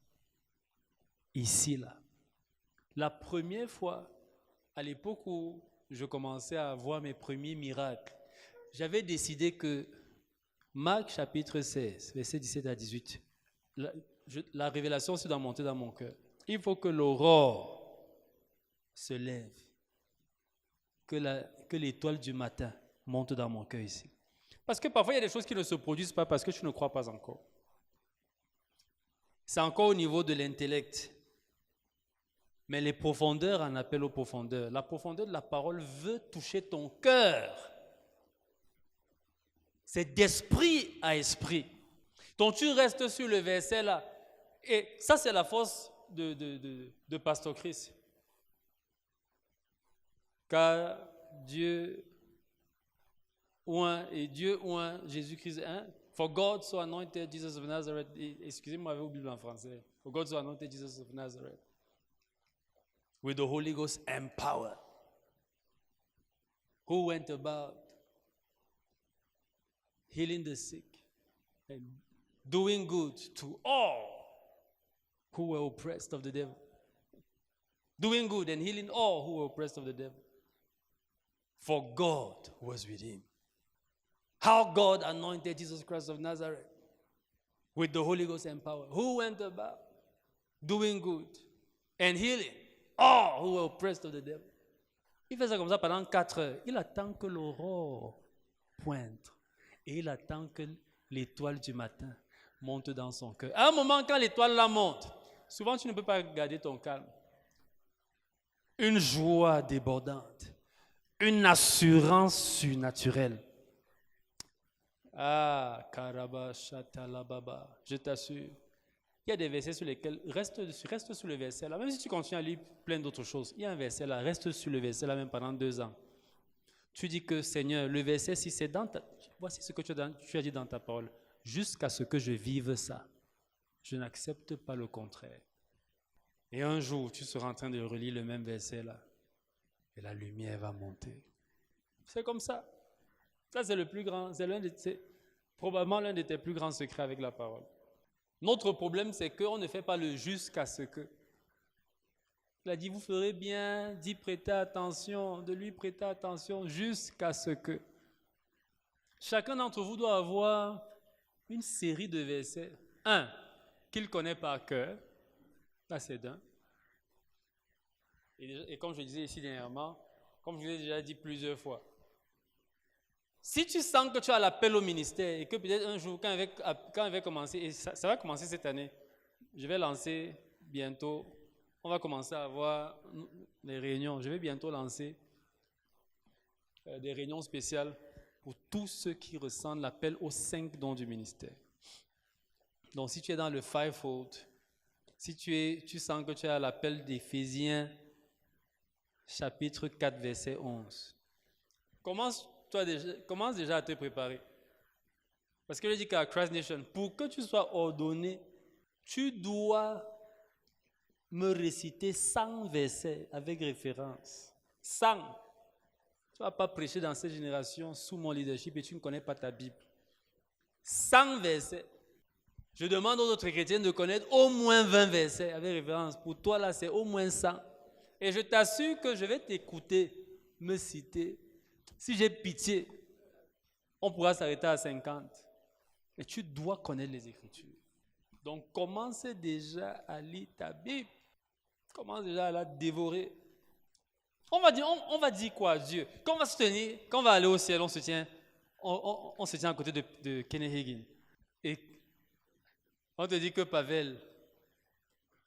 là, la première fois, à l'époque où je commençais à voir mes premiers miracles, j'avais décidé que Marc chapitre 16, versets 17 à 18, la révélation se doit monter dans mon cœur. Il faut que l'aurore se lève, que l'étoile du matin monte dans mon cœur ici. Parce que parfois, il y a des choses qui ne se produisent pas parce que tu ne crois pas encore. C'est encore au niveau de l'intellect. Mais les profondeurs en appellent aux profondeurs. La profondeur de la parole veut toucher ton cœur. C'est d'esprit à esprit. Donc tu restes sur le verset là. Et ça, c'est la force de Pasteur Chris. Car Dieu oint Jésus-Christ. For God so anointed Jesus of Nazareth. Excusez-moi, j'avais oublié en français. For God so anointed Jesus of Nazareth with the Holy Ghost and power. who went about healing the sick and doing good to all who were oppressed of the devil. Doing good and healing all who were oppressed of the devil. For God was with him. How God anointed Jesus Christ of Nazareth with the Holy Ghost and power. Who went about doing good and healing all who were oppressed of the devil. Il fait ça comme ça pendant 4 heures. Il attend que l'aurore pointe. Et il attend que l'étoile du matin monte dans son cœur. À un moment, quand l'étoile là monte, souvent tu ne peux pas garder ton calme. Une joie débordante. Une assurance surnaturelle. Ah, Karaba, Shatalababa, je t'assure. Il y a des versets sur lesquels, reste sur le verset là, même si tu continues à lire plein d'autres choses, il y a un verset là, reste sur le verset là même pendant 2 ans. Tu dis que Seigneur, le verset, si c'est dans ta... Voici ce que tu as dit dans ta parole. Jusqu'à ce que je vive ça, je n'accepte pas le contraire. Et un jour, tu seras en train de relire le même verset là, et la lumière va monter. C'est comme ça. Ça, c'est le plus grand, c'est probablement l'un de tes plus grands secrets avec la parole. Notre problème, c'est qu'on ne fait pas le jusqu'à ce que. Il a dit, vous ferez bien d'y prêter attention, de lui prêter attention jusqu'à ce que. Chacun d'entre vous doit avoir une série de versets. Un, qu'il connaît par cœur. Ça, c'est d'un. Et comme je disais ici dernièrement, comme je vous l'ai déjà dit plusieurs fois, si tu sens que tu as l'appel au ministère et que peut-être un jour, quand il va commencer, et ça va commencer cette année, je vais lancer bientôt, on va commencer à avoir les réunions, je vais bientôt lancer des réunions spéciales pour tous ceux qui ressentent l'appel aux 5 dons du ministère. Donc si tu es dans le fivefold, si tu sens que tu as l'appel d'Éphésiens, chapitre 4, verset 11, commence déjà à te préparer. Parce que je dis qu'à Christ Nation, pour que tu sois ordonné, tu dois me réciter 100 versets avec référence. 100. Tu ne vas pas prêcher dans cette génération sous mon leadership et tu ne connais pas ta Bible. 100 versets. Je demande aux autres chrétiens de connaître au moins 20 versets avec référence. Pour toi, là, c'est au moins 100. Et je t'assure que je vais t'écouter, me citer. Si j'ai pitié, on pourra s'arrêter à 50. Mais tu dois connaître les Écritures. Donc, commence déjà à lire ta Bible. Commence déjà à la dévorer. On va dire quoi à Dieu? Quand on va se tenir, quand on va aller au ciel, on se tient à côté de Kenneth Hagin. Et on te dit que Pavel,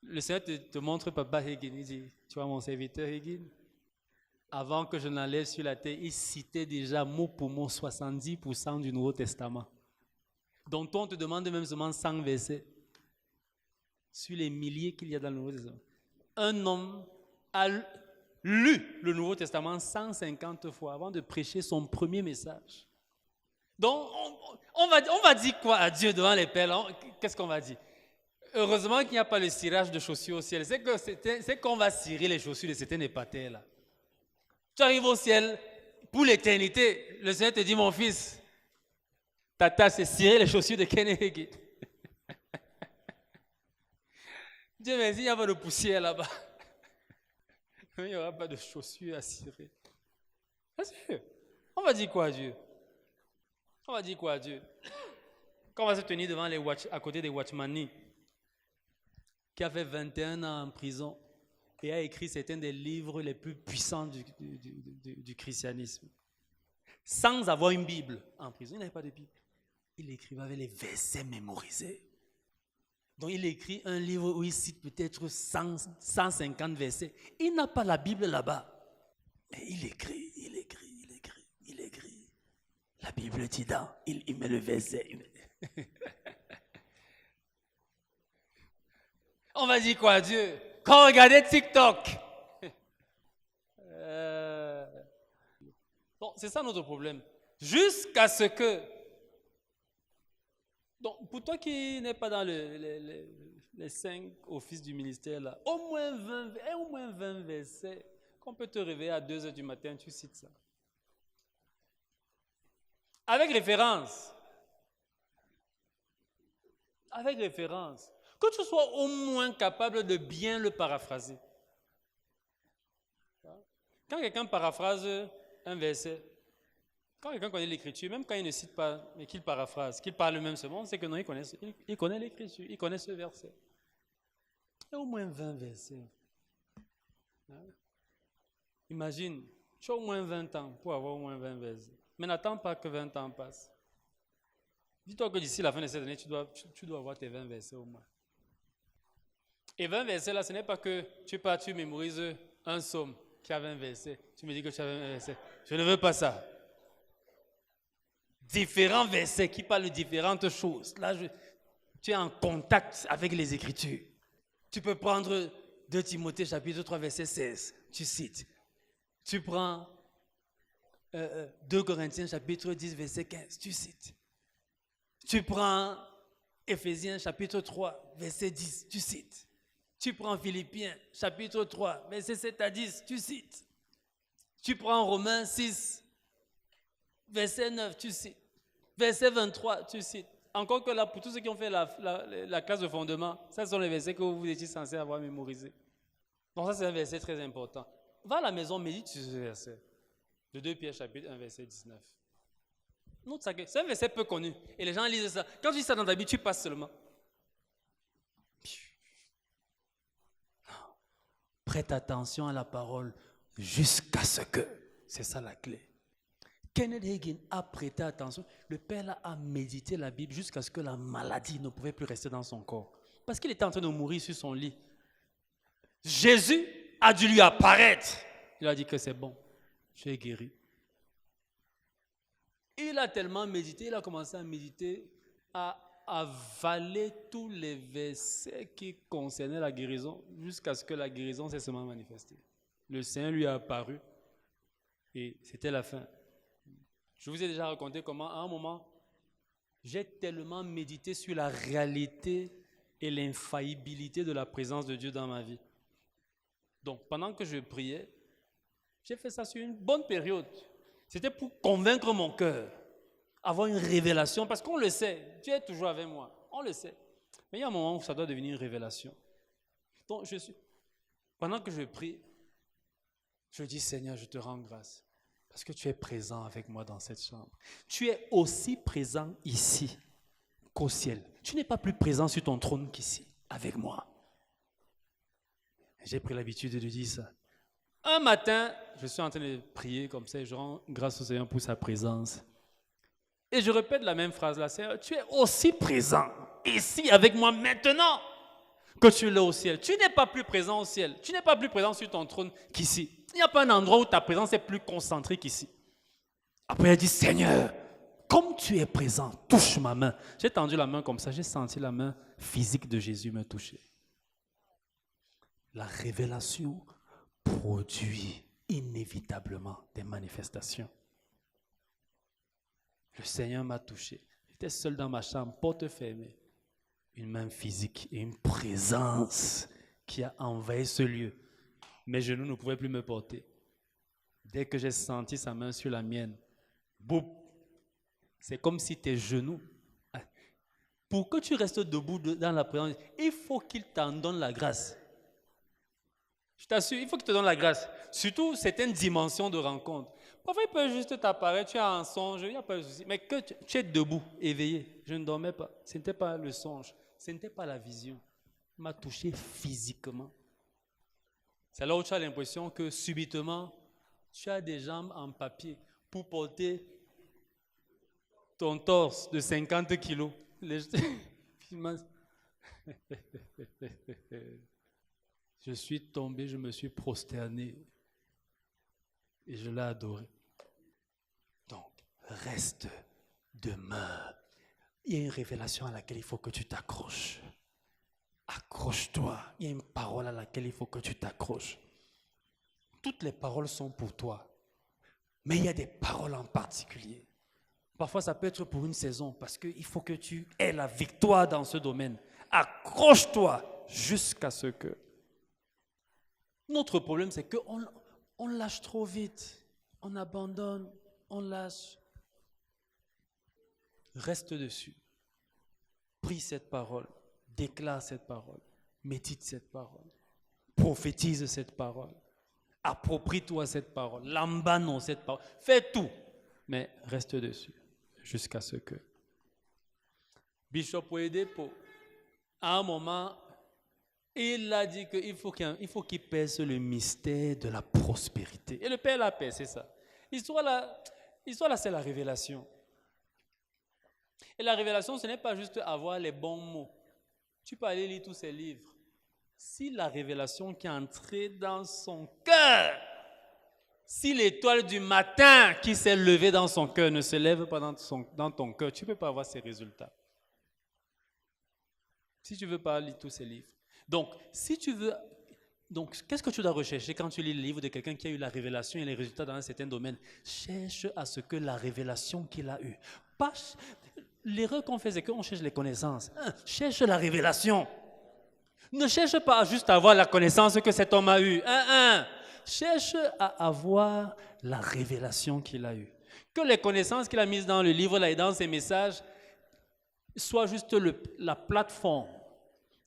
le Seigneur te montre Papa Hagin. Il dit, tu vois mon serviteur Hagin? Avant que je n'enlève sur la terre, il citait déjà mot pour mot 70% du Nouveau Testament. Donc toi, on te demande même seulement 100 versets sur les milliers qu'il y a dans le Nouveau Testament. Un homme a lu le Nouveau Testament 150 fois avant de prêcher son premier message. Donc, on va dire quoi à Dieu devant les pères? Qu'est-ce qu'on va dire? Heureusement qu'il n'y a pas le cirage de chaussures au ciel. C'est qu'on va cirer les chaussures de certains épatères là. Tu arrives au ciel pour l'éternité. Le Seigneur te dit, mon fils, ta tâche c'est cirer les chaussures de Kenneth Hagin. Dieu merci, il n'y a pas de poussière là-bas. Il n'y aura pas de chaussures à cirer. On va dire quoi à Dieu? On va dire quoi à Dieu? Quand on va se tenir devant à côté des Watchmani, qui a fait 21 ans en prison et a écrit certains des livres les plus puissants du christianisme, sans avoir une Bible en prison. Il n'avait pas de Bible. Il écrivait avec les versets mémorisés. Donc il écrit un livre où il cite peut-être 150 versets. Il n'a pas la Bible là-bas. Mais il écrit. La Bible dit dans, il met le verset. On va dire quoi à Dieu? Quand on regardait TikTok. Bon, c'est ça notre problème. Jusqu'à ce que... Donc, pour toi qui n'es pas dans les 5 offices du ministère, là, au moins 20 versets, qu'on peut te réveiller à 2 heures du matin, tu cites ça. Avec référence. Avec référence. Que tu sois au moins capable de bien le paraphraser. Quand quelqu'un paraphrase un verset, quand quelqu'un connaît l'écriture, même quand il ne cite pas, mais qu'il paraphrase, qu'il parle même ce monde, c'est que non, il connaît l'écriture, il connaît ce verset. Il y a au moins 20 versets. Imagine, tu as au moins 20 ans pour avoir au moins 20 versets. Mais n'attends pas que 20 ans passent. Dis-toi que d'ici la fin de cette année, tu dois avoir tes 20 versets au moins. Et 20 versets là, ce n'est pas que tu mémorises un psaume qui a 20 versets. Tu me dis que tu as 20 versets. Je ne veux pas ça. Différents versets qui parlent de différentes choses. Là, tu es en contact avec les Écritures. Tu peux prendre 2 Timothée chapitre 3 verset 16. Tu cites. Tu prends 2 Corinthiens chapitre 10 verset 15. Tu cites. Tu prends Éphésiens chapitre 3 verset 10. Tu cites. Tu prends Philippiens chapitre 3 verset 7 à 10. Tu cites. Tu prends Romains 6 verset 9. Tu cites. Verset 23. Tu cites. Encore que là, pour tous ceux qui ont fait la classe de fondement, ça sont les versets que vous étiez censés avoir mémorisés. Donc ça, c'est un verset très important. Va à la maison, médite sur ce verset. De 2 Pierre chapitre 1 verset 19. C'est un verset peu connu. Et les gens lisent ça. Quand tu lis ça dans ta Bible, tu passes seulement. Prête attention à la parole jusqu'à ce que. C'est ça la clé. Kenneth Hagin a prêté attention. Le père a médité la Bible jusqu'à ce que la maladie ne pouvait plus rester dans son corps. Parce qu'il était en train de mourir sur son lit. Jésus a dû lui apparaître. Il a dit que c'est bon, tu es guéri. Il a tellement médité, il a commencé à méditer, à avaler tous les versets qui concernaient la guérison jusqu'à ce que la guérison s'est seulement manifestée. Le Seigneur lui a apparu et c'était la fin. Je vous ai déjà raconté comment, à un moment, j'ai tellement médité sur la réalité et l'infaillibilité de la présence de Dieu dans ma vie. Donc, pendant que je priais, j'ai fait ça sur une bonne période. C'était pour convaincre mon cœur, avoir une révélation, parce qu'on le sait, Dieu est toujours avec moi, on le sait. Mais il y a un moment où ça doit devenir une révélation. Donc, pendant que je prie, je dis, Seigneur, je te rends grâce. Parce que tu es présent avec moi dans cette chambre. Tu es aussi présent ici qu'au ciel. Tu n'es pas plus présent sur ton trône qu'ici, avec moi. J'ai pris l'habitude de dire ça. Un matin, je suis en train de prier comme ça et je rends grâce au Seigneur pour sa présence. Et je répète la même phrase là, Seigneur, tu es aussi présent ici avec moi maintenant que tu l'es au ciel. Tu n'es pas plus présent au ciel. Tu n'es pas plus présent sur ton trône qu'ici. Il n'y a pas un endroit où ta présence est plus concentrée qu'ici. Après, elle dit, Seigneur, comme tu es présent, touche ma main. J'ai tendu la main comme ça, j'ai senti la main physique de Jésus me toucher. La révélation produit inévitablement des manifestations. Le Seigneur m'a touché. J'étais seul dans ma chambre, porte fermée. Une main physique et une présence qui a envahi ce lieu. Mes genoux ne pouvaient plus me porter. Dès que j'ai senti sa main sur la mienne, boum, c'est comme si tes genoux, pour que tu restes debout dans la présence, il faut qu'il t'en donne la grâce. Je t'assure, il faut qu'il te donne la grâce. Surtout certaines dimensions de rencontre. Parfois, il peut juste t'apparaître, tu es en songe, il n'y a pas de souci. Mais que tu es debout, éveillé. Je ne dormais pas. Ce n'était pas le songe, ce n'était pas la vision. Il m'a touché physiquement. C'est là où tu as l'impression que subitement, tu as des jambes en papier pour porter ton torse de 50 kilos. Je suis tombé, je me suis prosterné et je l'ai adoré. Donc, reste, demeure. Il y a une révélation à laquelle il faut que tu t'accroches. Accroche-toi. Il y a une parole à laquelle il faut que tu t'accroches. Toutes les paroles sont pour toi. Mais il y a des paroles en particulier. Parfois, ça peut être pour une saison parce qu'il faut que tu aies la victoire dans ce domaine. Accroche-toi jusqu'à ce que. Notre problème, c'est qu'on lâche trop vite. On abandonne, on lâche. Reste dessus. Prie cette parole. Déclare cette parole. Médite cette parole. Prophétise cette parole. Approprie-toi cette parole. Lambano cette parole. Fais tout. Mais reste dessus. Jusqu'à ce que Bishop Oyedepo, à un moment, il a dit qu'il faut qu'il perce le mystère de la prospérité. Et le Père l'a percé, c'est ça. L'histoire là, c'est la révélation. Et la révélation, ce n'est pas juste avoir les bons mots. Tu peux aller lire tous ces livres. Si la révélation qui est entrée dans son cœur, si l'étoile du matin qui s'est levée dans son cœur ne se lève pas dans ton cœur, tu ne peux pas avoir ces résultats. Si tu ne veux pas lire tous ces livres. Donc, qu'est-ce que tu dois rechercher quand tu lis le livre de quelqu'un qui a eu la révélation et les résultats dans un certain domaine? Cherche à ce que la révélation qu'il a eue. L'erreur qu'on fait, c'est qu'on cherche les connaissances. Cherche la révélation. Ne cherche pas juste à avoir la connaissance que cet homme a eue. Cherche à avoir la révélation qu'il a eue. Que les connaissances qu'il a mises dans le livre là et dans ses messages soient juste la plateforme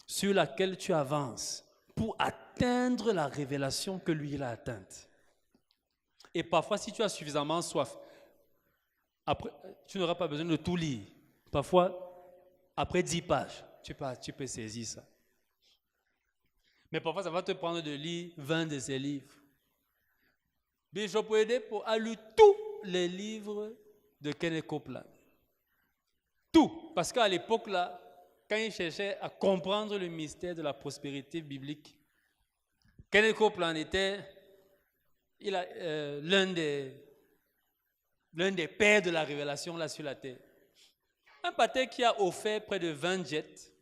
sur laquelle tu avances pour atteindre la révélation que lui il a atteinte. Et parfois, si tu as suffisamment soif, après, tu n'auras pas besoin de tout lire. Parfois, après 10 pages, tu peux saisir ça. Mais parfois, ça va te prendre de lire 20 de ces livres. Bishop Oyedepo a lu tous les livres de Kenneth Copeland. Tout. Parce qu'à l'époque, là, quand il cherchait à comprendre le mystère de la prospérité biblique, Kenneth Copeland était l'un des pères de la révélation là sur la terre. Un pater qui a offert près de 20 jets.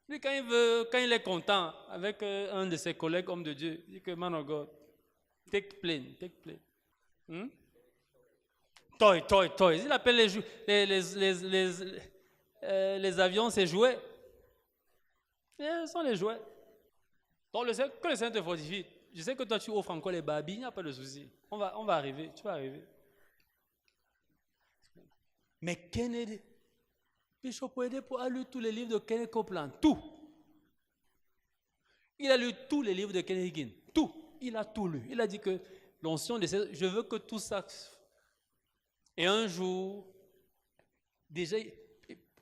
Lui, quand il est content avec un de ses collègues hommes de Dieu, il dit que man of God, take plane. Toys. Il appelle les avions ses jouets. Ce sont les jouets. Donc, que le Seigneur te fortifie. Je sais que toi, tu offres encore les babilles, il n'y a pas de souci. On va arriver, tu vas arriver. Mais Kennedy, Bishop Oyedepo a lu tous les livres de Kenneth Copeland, tout. Il a lu tous les livres de Kenneth Hagin, tout. Il a tout lu. Il a dit que l'onction de je veux que tout ça. Et un jour, déjà,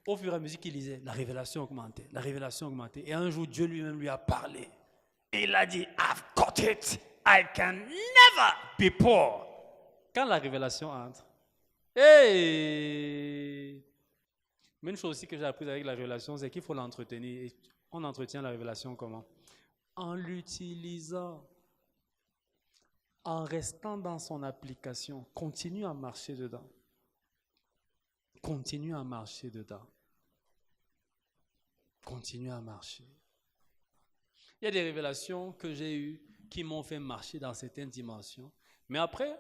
au fur et à mesure qu'il lisait, la révélation augmentait. Et un jour, Dieu lui-même lui a parlé. Et il a dit, I've got it. I can never be poor. Quand la révélation entre, mais une chose aussi que j'ai apprise avec la révélation, c'est qu'il faut l'entretenir. Et on entretient la révélation comment? En l'utilisant, en restant dans son application. Continue à marcher dedans. Continue à marcher. Il y a des révélations que j'ai eues qui m'ont fait marcher dans certaines dimensions. Mais après,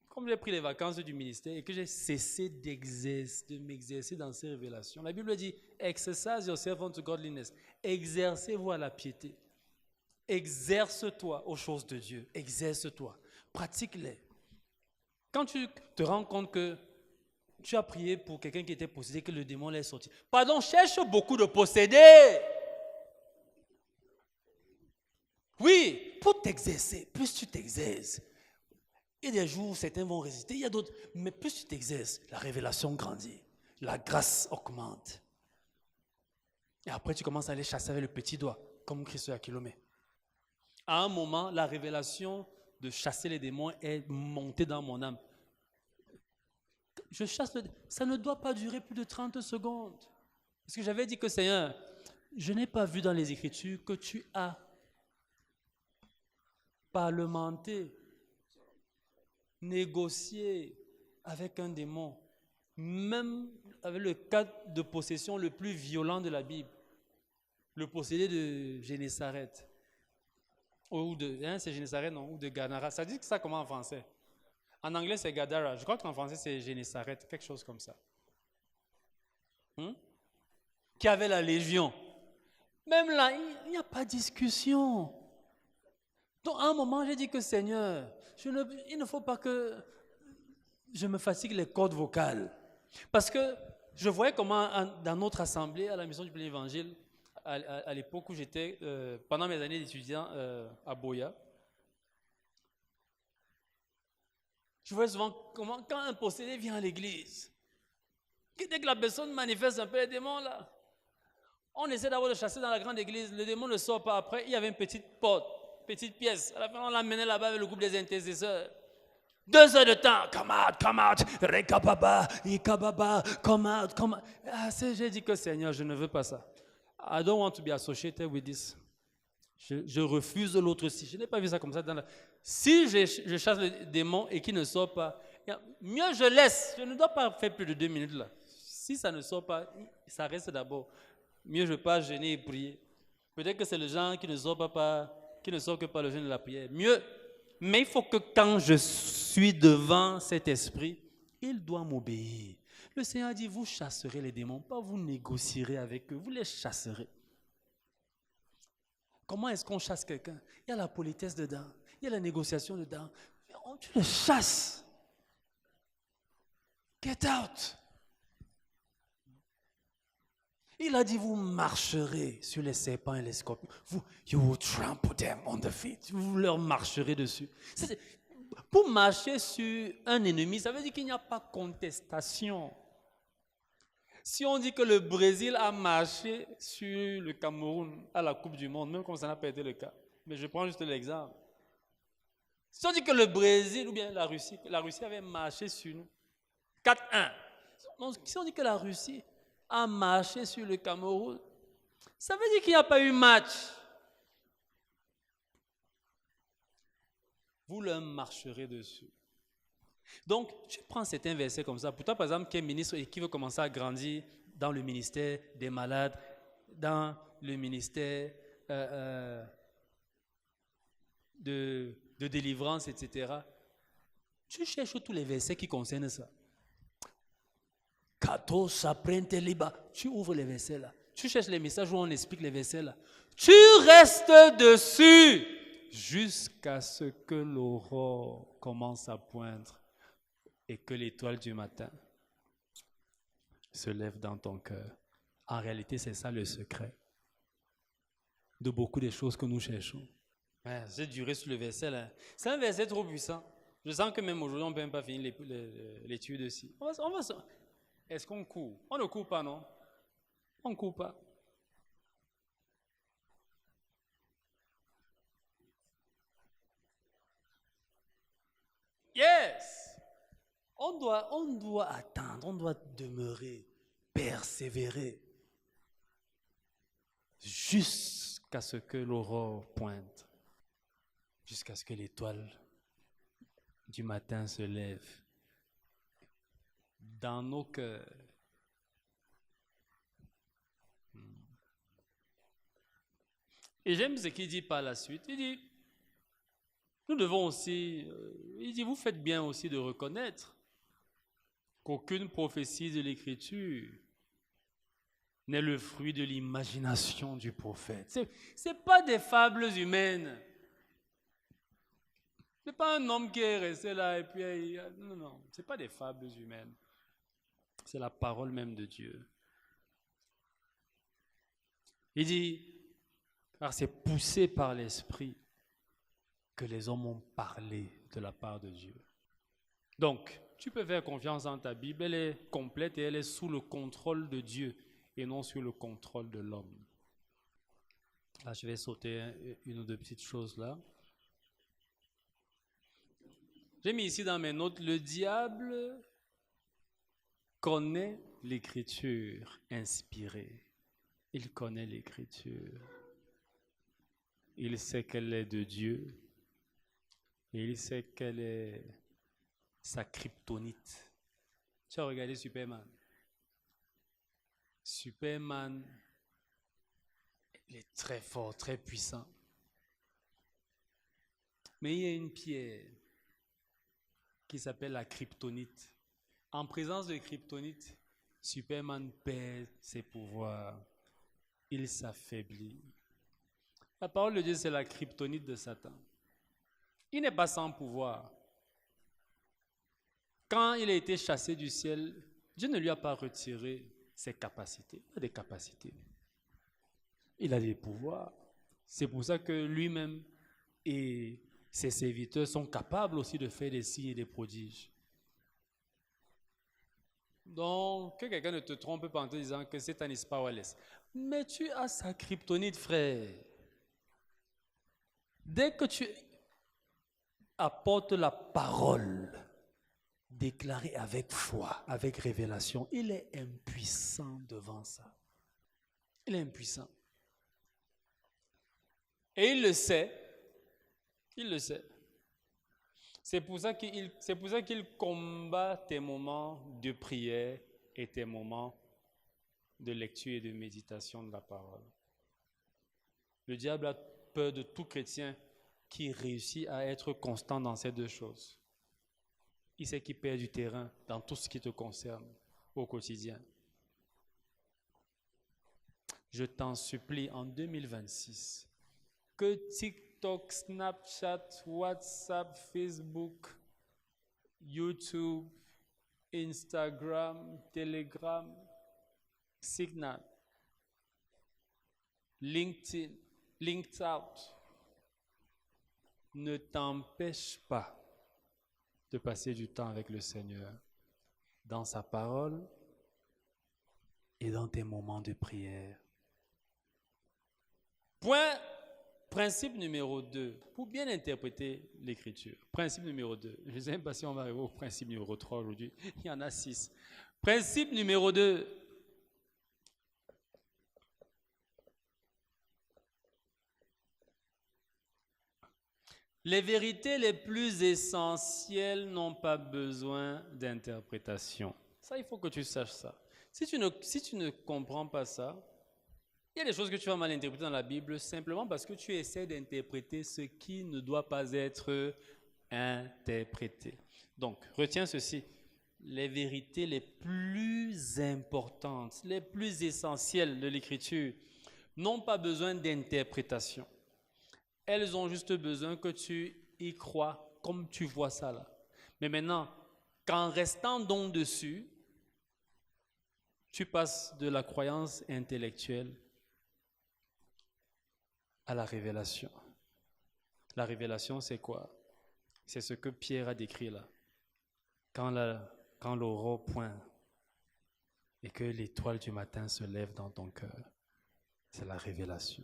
comme j'ai pris les vacances du ministère et que j'ai cessé de m'exercer dans ces révélations, la Bible dit « Exercise yourself unto godliness ». Exercez-vous à la piété. Exerce-toi aux choses de Dieu. Exerce-toi. Pratique-les. Quand tu te rends compte que tu as prié pour quelqu'un qui était possédé, que le démon l'est sorti. Pardon, cherche beaucoup de possédés. Oui, pour t'exercer, plus tu t'exerces. Il y a des jours où certains vont résister, il y a d'autres. Mais plus tu t'exerces, la révélation grandit. La grâce augmente. Et après, tu commences à aller chasser avec le petit doigt, comme Christ à kilomètre. À un moment, la révélation de chasser les démons est montée dans mon âme. Je chasse ça ne doit pas durer plus de 30 secondes. Parce que j'avais dit que Seigneur, je n'ai pas vu dans les Écritures que tu as parlementé, négocié avec un démon, même avec le cas de possession le plus violent de la Bible, le possédé de Génézareth. Ou c'est Génézareth, non, ou de Gadara. Ça dit que ça comment en français? En anglais, c'est Gadara. Je crois qu'en français, c'est Génézareth, quelque chose comme ça. Qui avait la légion. Même là, il n'y a pas de discussion. Donc, à un moment, j'ai dit que Seigneur, il ne faut pas que je me fatigue les cordes vocales. Parce que je voyais comment dans notre assemblée, à la Mission du Plein Évangile, à l'époque où j'étais, pendant mes années d'étudiant à Boya, je voyais souvent comment, quand un possédé vient à l'église, dès que la personne manifeste un peu les démons là, on essaie d'abord de chasser dans la grande église, le démon ne sort pas. Après, il y avait une petite porte, petite pièce. À la fin, on l'amenait là-bas avec le groupe des intercesseurs. 2 heures de temps, come out, rekababa, ikababa, come out. Ah, j'ai dit que Seigneur, je ne veux pas ça. I don't want to be associated with this. Je refuse l'autre-ci. Je n'ai pas vu ça comme ça. Si je chasse le démon et qu'il ne sort pas, mieux je laisse. Je ne dois pas faire plus de 2 minutes là. Si ça ne sort pas, ça reste d'abord. Mieux je pas gêner et prier. Peut-être que c'est le genre qui ne sort que par le jeûne de la prière. Mieux. Mais il faut que quand je suis devant cet esprit, il doit m'obéir. Le Seigneur dit, vous chasserez les démons, pas vous négocierez avec eux, vous les chasserez. Comment est-ce qu'on chasse quelqu'un? Il y a la politesse dedans, il y a la négociation dedans. Tu le chasses. Get out. Il a dit, vous marcherez sur les serpents et les scorpions. You will trample them on the feet. Vous leur marcherez dessus. Pour marcher sur un ennemi, ça veut dire qu'il n'y a pas contestation. Si on dit que le Brésil a marché sur le Cameroun à la Coupe du Monde, même comme ça n'a pas été le cas, mais je prends juste l'exemple. Si on dit que le Brésil ou bien la Russie avait marché sur nous, 4-1. Si on dit que la Russie a marché sur le Cameroun, ça veut dire qu'il n'y a pas eu match. Vous leur marcherez dessus. Donc, tu prends certains versets comme ça. Pour toi, par exemple, qui est ministre et qui veut commencer à grandir dans le ministère des malades, dans le ministère de délivrance, etc. Tu cherches tous les versets qui concernent ça. Tu ouvres les versets là. Tu cherches les messages où on explique les versets là. Tu restes dessus jusqu'à ce que l'aurore commence à poindre et que l'étoile du matin se lève dans ton cœur. En réalité, c'est ça le secret de beaucoup des choses que nous cherchons. Ouais, j'ai duré sur le verset là. C'est un verset trop puissant. Je sens que même aujourd'hui, on ne peut même pas finir l'étude aussi. Est-ce qu'on court? On ne court pas, non? On ne court pas. Yes! On doit attendre, on doit demeurer, persévérer, jusqu'à ce que l'aurore pointe, jusqu'à ce que l'étoile du matin se lève dans nos cœurs. Et j'aime ce qu'il dit par la suite. Il dit, nous devons aussi, il dit, vous faites bien aussi de reconnaître qu'aucune prophétie de l'Écriture n'est le fruit de l'imagination du prophète. Ce n'est pas des fables humaines. Ce n'est pas un homme qui est resté là et puis... Non, ce n'est pas des fables humaines. C'est la parole même de Dieu. Il dit, car c'est poussé par l'Esprit que les hommes ont parlé de la part de Dieu. Donc, tu peux faire confiance en ta Bible, elle est complète et elle est sous le contrôle de Dieu et non sous le contrôle de l'homme. Là, je vais sauter une ou deux petites choses là. J'ai mis ici dans mes notes, le diable connaît l'écriture inspirée. Il connaît l'écriture. Il sait qu'elle est de Dieu. Et il sait quelle est sa kryptonite. Tu as regardé Superman. Superman, il est très fort, très puissant. Mais il y a une pierre qui s'appelle la kryptonite. En présence de kryptonite, Superman perd ses pouvoirs. Il s'affaiblit. La parole de Dieu, c'est la kryptonite de Satan. Il n'est pas sans pouvoir. Quand il a été chassé du ciel, Dieu ne lui a pas retiré ses capacités. Il a des capacités. Il a des pouvoirs. C'est pour ça que lui-même et ses serviteurs sont capables aussi de faire des signes et des prodiges. Donc, que quelqu'un ne te trompe pas en te disant que Satan is powerless. Mais tu as sa kryptonite, frère. Dès que tu apportes la parole, déclarée avec foi, avec révélation, il est impuissant devant ça. Il est impuissant. Et il le sait. Il le sait. C'est pour ça qu'il combat tes moments de prière et tes moments de lecture et de méditation de la parole. Le diable a peur de tout chrétien qui réussit à être constant dans ces deux choses. Il sait qu'il perd du terrain dans tout ce qui te concerne au quotidien. Je t'en supplie, en 2026, que TikTok, Snapchat, WhatsApp, Facebook, YouTube, Instagram, Telegram, Signal, LinkedIn, LinkedOut ne t'empêche pas de passer du temps avec le Seigneur dans sa parole et dans tes moments de prière. Principe numéro 2, pour bien interpréter l'écriture. Principe numéro 2. Je ne sais même pas si on va arriver au principe numéro 3 aujourd'hui. Il y en a 6. Principe numéro 2. Les vérités les plus essentielles n'ont pas besoin d'interprétation. Ça, il faut que tu saches ça. Si tu ne comprends pas ça, il y a des choses que tu vas mal interpréter dans la Bible simplement parce que tu essaies d'interpréter ce qui ne doit pas être interprété. Donc, retiens ceci. Les vérités les plus importantes, les plus essentielles de l'Écriture n'ont pas besoin d'interprétation. Elles ont juste besoin que tu y crois comme tu vois ça là. Mais maintenant, qu'en restant donc dessus, tu passes de la croyance intellectuelle à la révélation. La révélation, c'est quoi? C'est ce que Pierre a décrit là. Quand l'aurore pointe et que l'étoile du matin se lève dans ton cœur, c'est la révélation.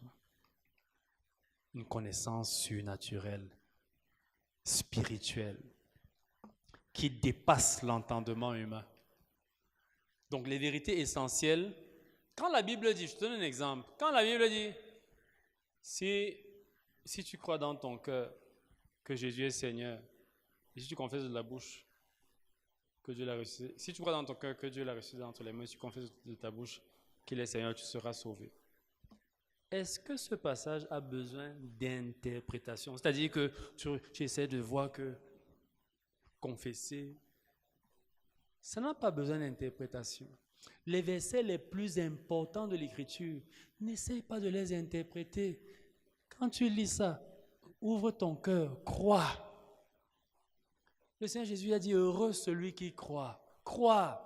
Une connaissance surnaturelle, spirituelle, qui dépasse l'entendement humain. Donc les vérités essentielles, quand la Bible dit, je te donne un exemple, quand la Bible dit, si tu crois dans ton cœur que Jésus est Seigneur, et si tu confesses de la bouche que Dieu l'a reçu, si tu crois dans ton cœur que Dieu l'a reçu entre les mains, si tu confesses de ta bouche qu'il est Seigneur, tu seras sauvé. Est-ce que ce passage a besoin d'interprétation? C'est-à-dire que tu essaies de voir que confesser, ça n'a pas besoin d'interprétation. Les versets les plus importants de l'Écriture, n'essaie pas de les interpréter. Quand tu lis ça, ouvre ton cœur, crois. Le Seigneur Jésus a dit, heureux celui qui croit. Crois.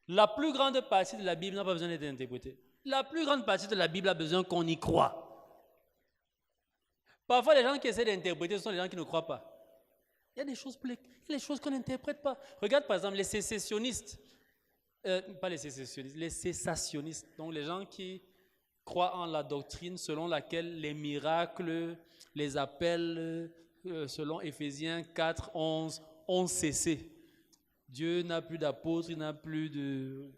La plus grande partie de la Bible n'a pas besoin d'être interprétée. La plus grande partie de la Bible a besoin qu'on y croit. Parfois, les gens qui essaient d'interpréter, ce sont les gens qui ne croient pas. Il y a des choses qu'on n'interprète pas. Regarde par exemple les sécessionnistes. Pas les sécessionnistes, les cessationnistes. Donc les gens qui croient en la doctrine selon laquelle les miracles, les appels, selon Éphésiens 4, 11, ont cessé. Dieu n'a plus d'apôtres, il n'a plus de...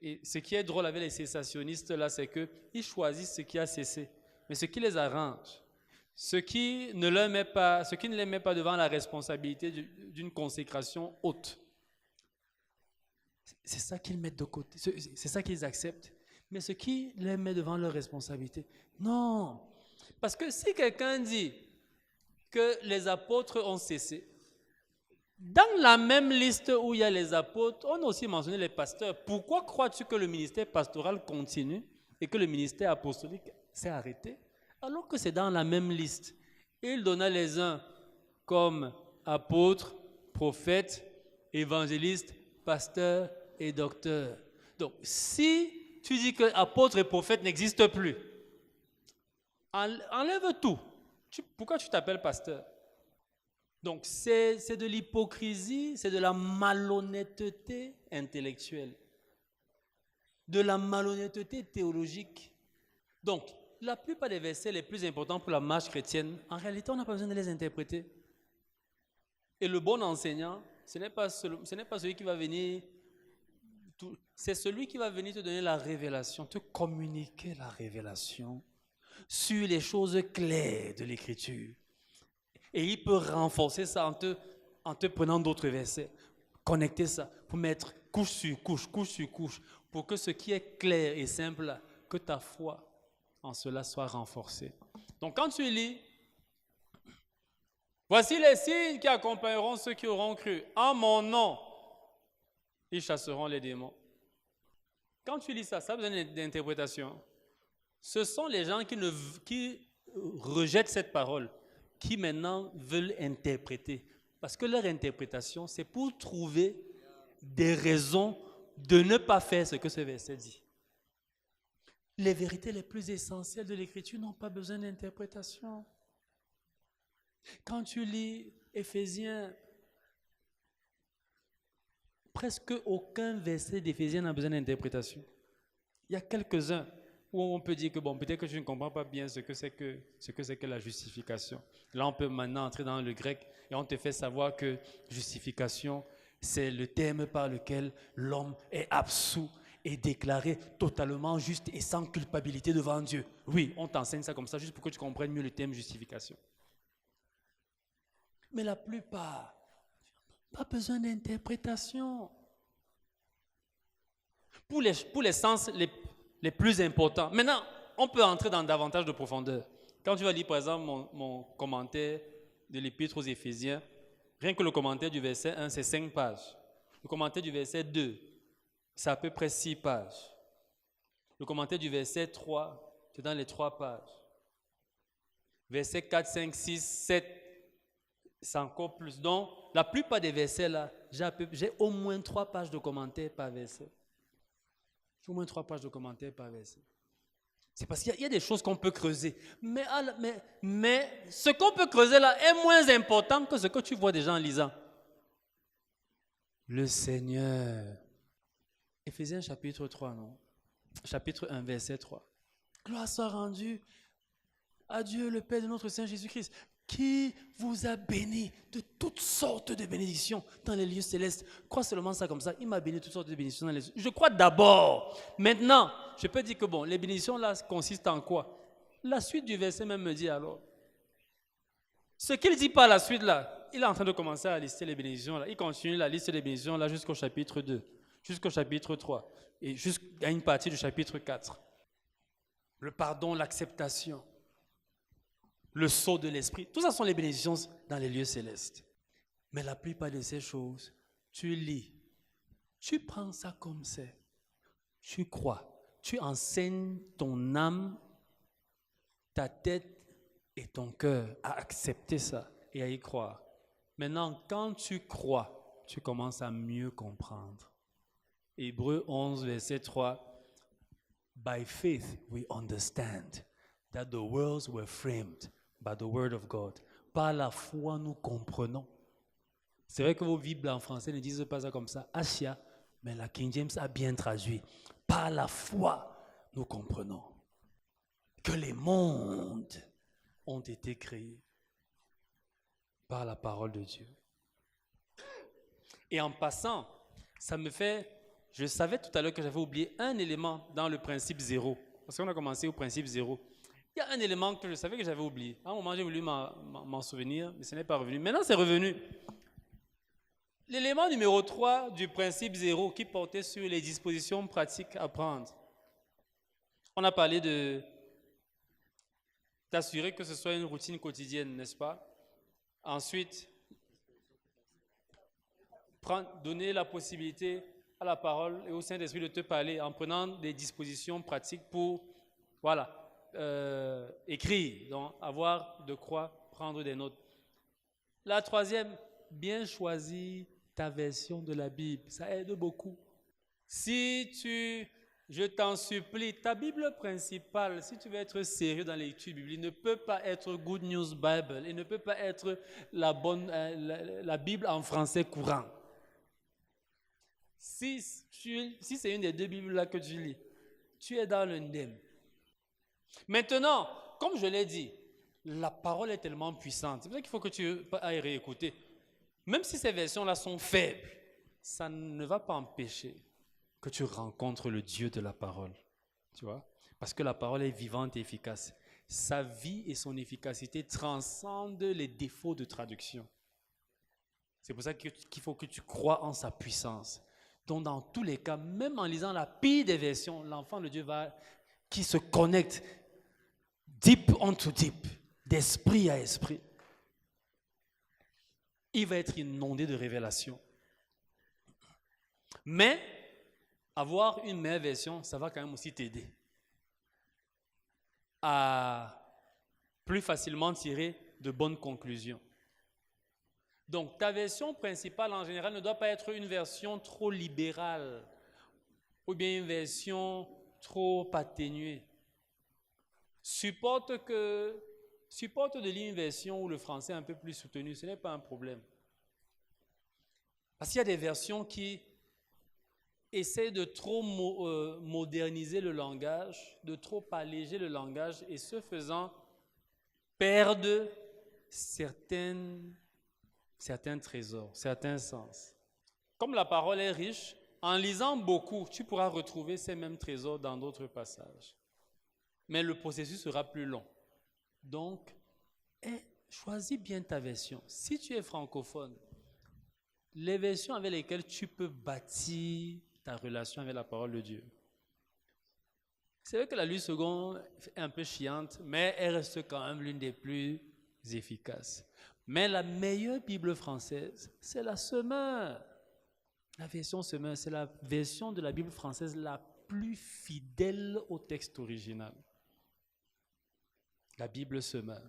Et ce qui est drôle avec les cessationnistes là, c'est qu'ils choisissent ce qui a cessé. Mais ce qui les arrange, ce qui ne les met pas devant la responsabilité d'une consécration haute. C'est ça qu'ils mettent de côté, c'est ça qu'ils acceptent. Mais ce qui les met devant leur responsabilité, non. Parce que si quelqu'un dit que les apôtres ont cessé, dans la même liste où il y a les apôtres, on a aussi mentionné les pasteurs. Pourquoi crois-tu que le ministère pastoral continue et que le ministère apostolique s'est arrêté alors que c'est dans la même liste? Il donna les uns comme apôtres, prophète, évangéliste, pasteur et docteur. Donc, si tu dis que apôtre et prophète n'existent plus, enlève tout. Pourquoi tu t'appelles pasteur? Donc, c'est de l'hypocrisie, c'est de la malhonnêteté intellectuelle, de la malhonnêteté théologique. Donc, la plupart des versets les plus importants pour la marche chrétienne, en réalité, on n'a pas besoin de les interpréter. Et le bon enseignant, ce n'est pas celui qui va venir, c'est celui qui va venir te donner la révélation, te communiquer la révélation sur les choses claires de l'Écriture. Et il peut renforcer ça en te prenant d'autres versets, connecter ça pour mettre couche sur couche, pour que ce qui est clair et simple, que ta foi en cela soit renforcée. Donc quand tu lis, voici les signes qui accompagneront ceux qui auront cru. En mon nom, ils chasseront les démons. Quand tu lis ça, ça a besoin d'interprétation. Ce sont les gens qui rejettent cette parole, qui maintenant veulent interpréter. Parce que leur interprétation, c'est pour trouver des raisons de ne pas faire ce que ce verset dit. Les vérités les plus essentielles de l'Écriture n'ont pas besoin d'interprétation. Quand tu lis Éphésiens, presque aucun verset d'Éphésiens n'a besoin d'interprétation. Il y a quelques-uns où on peut dire que bon, peut-être que je ne comprends pas bien ce que c'est que la justification. Là, on peut maintenant entrer dans le grec et on te fait savoir que justification, c'est le terme par lequel l'homme est absous et déclaré totalement juste et sans culpabilité devant Dieu. Oui, on t'enseigne ça comme ça juste pour que tu comprennes mieux le terme justification. Mais la plupart, pas besoin d'interprétation. Pour les sens les plus importants. Maintenant, on peut entrer dans davantage de profondeur. Quand tu vas lire, par exemple, mon commentaire de l'Épître aux Éphésiens, rien que le commentaire du verset 1, c'est 5 pages. Le commentaire du verset 2, c'est à peu près 6 pages. Le commentaire du verset 3, c'est dans les 3 pages. Verset 4, 5, 6, 7, c'est encore plus. Donc, la plupart des versets là, j'ai au moins 3 pages de commentaires par verset. Au moins 3 pages de commentaires par verset. C'est parce qu'il y a des choses qu'on peut creuser. Mais ce qu'on peut creuser là est moins important que ce que tu vois déjà en lisant. Le Seigneur. Éphésiens chapitre 3, non? Chapitre 1, verset 3. Gloire soit rendue à Dieu, le Père de notre Seigneur Jésus-Christ, qui vous a béni de toutes sortes de bénédictions dans les lieux célestes. Crois seulement ça comme ça. Il m'a béni de toutes sortes de bénédictions dans les lieux. Je crois d'abord. Maintenant, je peux dire que bon, les bénédictions là consistent en quoi? La suite du verset même me dit alors. Ce qu'il dit par la suite là, il est en train de commencer à lister les bénédictions là. Il continue la liste des bénédictions là jusqu'au chapitre 2, jusqu'au chapitre 3 et jusqu'à une partie du chapitre 4. Le pardon, l'acceptation, le sceau de l'esprit. Tout ça sont les bénédictions dans les lieux célestes. Mais la plupart de ces choses, tu lis, tu prends ça comme c'est, tu crois, tu enseignes ton âme, ta tête et ton cœur à accepter ça et à y croire. Maintenant, quand tu crois, tu commences à mieux comprendre. Hébreux 11, verset 3. By faith we understand that the worlds were framed by the word of God. Par la foi, nous comprenons. C'est vrai que vos Bibles en français ne disent pas ça comme ça, Asia, mais la King James a bien traduit. Par la foi, nous comprenons que les mondes ont été créés par la parole de Dieu. Et en passant, ça me fait... Je savais tout à l'heure que j'avais oublié un élément dans le principe zéro. Parce qu'on a commencé au principe zéro. Il y a un élément que je savais que j'avais oublié. À un moment, j'ai voulu m'en souvenir, mais ce n'est pas revenu. Maintenant, c'est revenu. L'élément numéro 3 du principe zéro qui portait sur les dispositions pratiques à prendre. On a parlé d'assurer que ce soit une routine quotidienne, n'est-ce pas? Ensuite, donner la possibilité à la parole et au Saint-Esprit de te parler en prenant des dispositions pratiques pour, écrire, donc avoir de quoi prendre des notes. La troisième, bien choisir ta version de la Bible. Ça aide beaucoup. Je t'en supplie, ta Bible principale, si tu veux être sérieux dans l'étude biblique, ne peut pas être Good News Bible et ne peut pas être la Bible en français courant. Si c'est une des deux Bibles là que tu lis, tu es dans le ndem. Maintenant, comme je l'ai dit, la parole est tellement puissante. C'est pour ça qu'il faut que tu ailles réécouter. Même si ces versions-là sont faibles, ça ne va pas empêcher que tu rencontres le Dieu de la parole. Tu vois? Parce que la parole est vivante et efficace. Sa vie et son efficacité transcendent les défauts de traduction. C'est pour ça qu'il faut que tu crois en sa puissance. Donc, dans tous les cas, même en lisant la pire des versions, l'enfant de Dieu qui se connecte deep onto deep, d'esprit à esprit, il va être inondé de révélations. Mais avoir une meilleure version, ça va quand même aussi t'aider à plus facilement tirer de bonnes conclusions. Donc, ta version principale, en général, ne doit pas être une version trop libérale ou bien une version trop atténuée. Supporte de lire une version où le français est un peu plus soutenu, ce n'est pas un problème. Parce qu'il y a des versions qui essaient de trop moderniser le langage, de trop alléger le langage et ce faisant perdent certains trésors, certains sens. Comme la parole est riche, en lisant beaucoup, tu pourras retrouver ces mêmes trésors dans d'autres passages. Mais le processus sera plus long. Donc, choisis bien ta version. Si tu es francophone, les versions avec lesquelles tu peux bâtir ta relation avec la parole de Dieu. C'est vrai que la Louis II est un peu chiante, mais elle reste quand même l'une des plus efficaces. Mais la meilleure Bible française, c'est la Semeur. La version Semeur, c'est la version de la Bible française la plus fidèle au texte original. La Bible Semeur.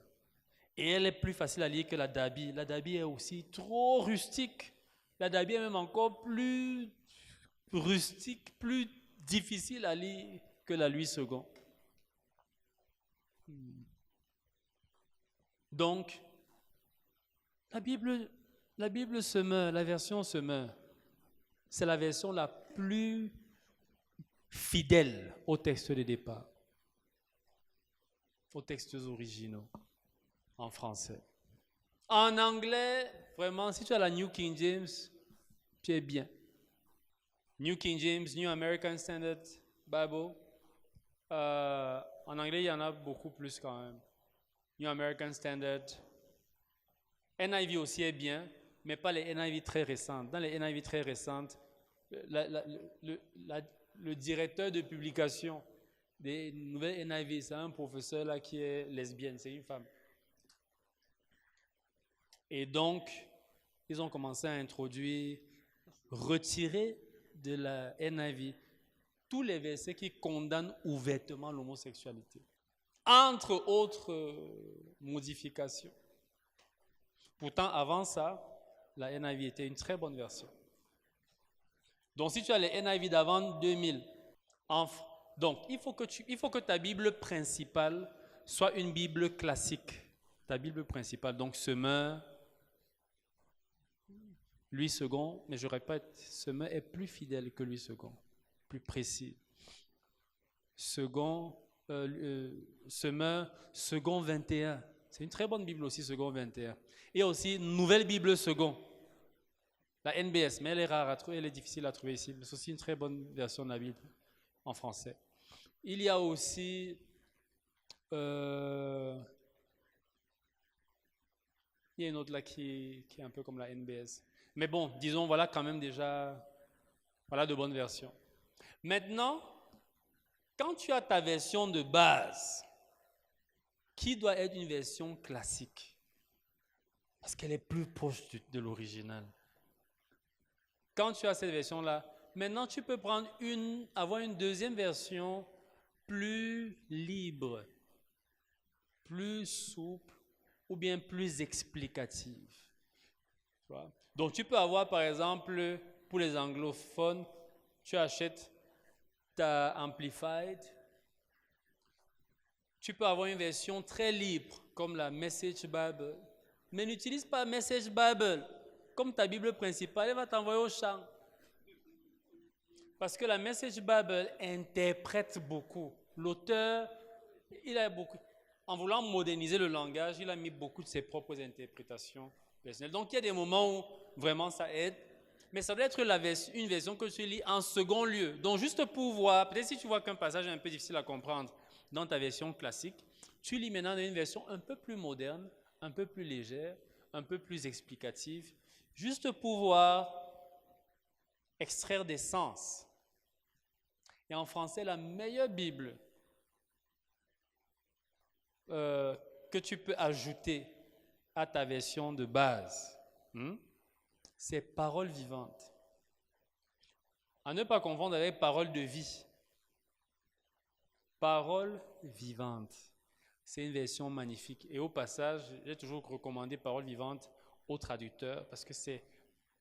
Et elle est plus facile à lire que la Dabi. La Dabi est aussi trop rustique. La Dabi est même encore plus rustique, plus difficile à lire que la Louis II. Donc, la Bible Semeur, la version Semeur, c'est la version la plus fidèle au texte de départ, aux textes originaux en français. En anglais, vraiment, si tu as la New King James, tu es bien. New King James, New American Standard Bible. En anglais, il y en a beaucoup plus quand même. New American Standard. NIV aussi est bien, mais pas les NIV très récentes. Dans les NIV très récentes, le directeur de publication des nouvelles NIV, c'est un professeur là qui est lesbienne, c'est une femme. Et donc, ils ont commencé à introduire, retirer de la NIV tous les versets qui condamnent ouvertement l'homosexualité, entre autres modifications. Pourtant, avant ça, la NIV était une très bonne version. Donc, si tu as les NIV d'avant 2000, donc il faut que ta Bible principale soit une Bible classique. Ta Bible principale, donc Semeur, Louis II, mais je répète, Semeur est plus fidèle que Louis II, plus précis. Semeur, Second 21. C'est une très bonne Bible aussi, Second 21. Et aussi Nouvelle Bible Second, la NBS, mais elle est rare à trouver, elle est difficile à trouver ici. Mais c'est aussi une très bonne version de la Bible en français. Il y a aussi il y a une autre là qui est un peu comme la NBS. Mais bon, disons, voilà quand même déjà, voilà de bonnes versions. Maintenant, quand tu as ta version de base, qui doit être une version classique, parce qu'elle est plus proche de l'original. Quand tu as cette version-là, maintenant tu peux avoir une deuxième version plus libre, plus souple ou bien plus explicative. vois. Donc tu peux avoir par exemple, pour les anglophones, tu achètes ta Amplified. Tu peux avoir une version très libre, comme la Message Bible. Mais n'utilise pas Message Bible comme ta Bible principale, elle va t'envoyer au champ. Parce que la Message Bible interprète beaucoup. L'auteur, il a beaucoup, en voulant moderniser le langage, il a mis beaucoup de ses propres interprétations personnelles. Donc il y a des moments où vraiment ça aide, mais ça doit être une version que tu lis en second lieu. Donc juste pour voir, peut-être si tu vois qu'un passage est un peu difficile à comprendre dans ta version classique, tu lis maintenant dans une version un peu plus moderne, un peu plus légère, un peu plus explicative, juste pour pouvoir extraire des sens. Et en français, la meilleure Bible que tu peux ajouter à ta version de base, c'est Parole vivante. À ne pas confondre avec Parole de vie. Parole vivante. C'est une version magnifique. Et au passage, j'ai toujours recommandé Parole vivante aux traducteurs parce que c'est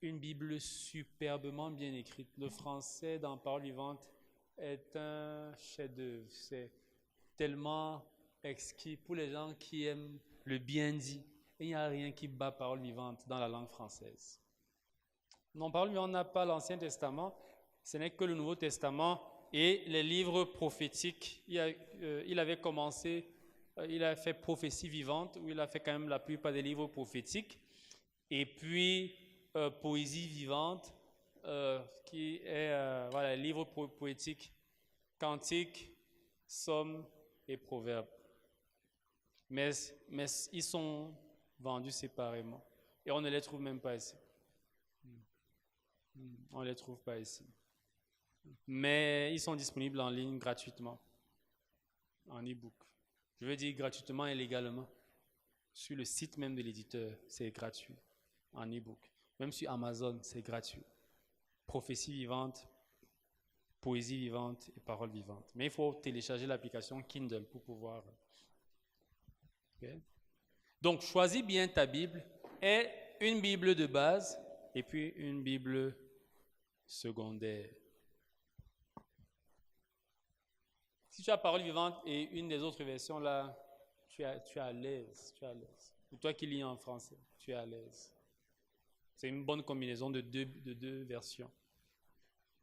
une Bible superbement bien écrite. Le français dans Parole vivante est un chef-d'œuvre. C'est tellement exquis pour les gens qui aiment le bien dit. Et il n'y a rien qui bat Parole vivante dans la langue française. Non, Parole vivante n'a pas l'Ancien Testament, ce n'est que le Nouveau Testament et les livres prophétiques. Il avait commencé, il a fait prophétie vivante, où il a fait quand même la plupart des livres prophétiques. Et puis, poésie vivante, qui est voilà, livres poétiques, cantiques, psaumes et proverbes. Mais ils sont vendus séparément. Et on ne les trouve même pas ici. On ne les trouve pas ici. Mais ils sont disponibles en ligne gratuitement, en e-book. Je veux dire gratuitement et légalement. Sur le site même de l'éditeur, c'est gratuit, en e-book. Même sur Amazon, c'est gratuit. Prophétie vivante, poésie vivante et parole vivante. Mais il faut télécharger l'application Kindle pour pouvoir. Okay? Donc, choisis bien ta Bible et une Bible de base et puis une Bible secondaire. Si tu as parole vivante et une des autres versions là, tu es à l'aise. Ou toi qui lis en français, tu es à l'aise. C'est une bonne combinaison de deux versions.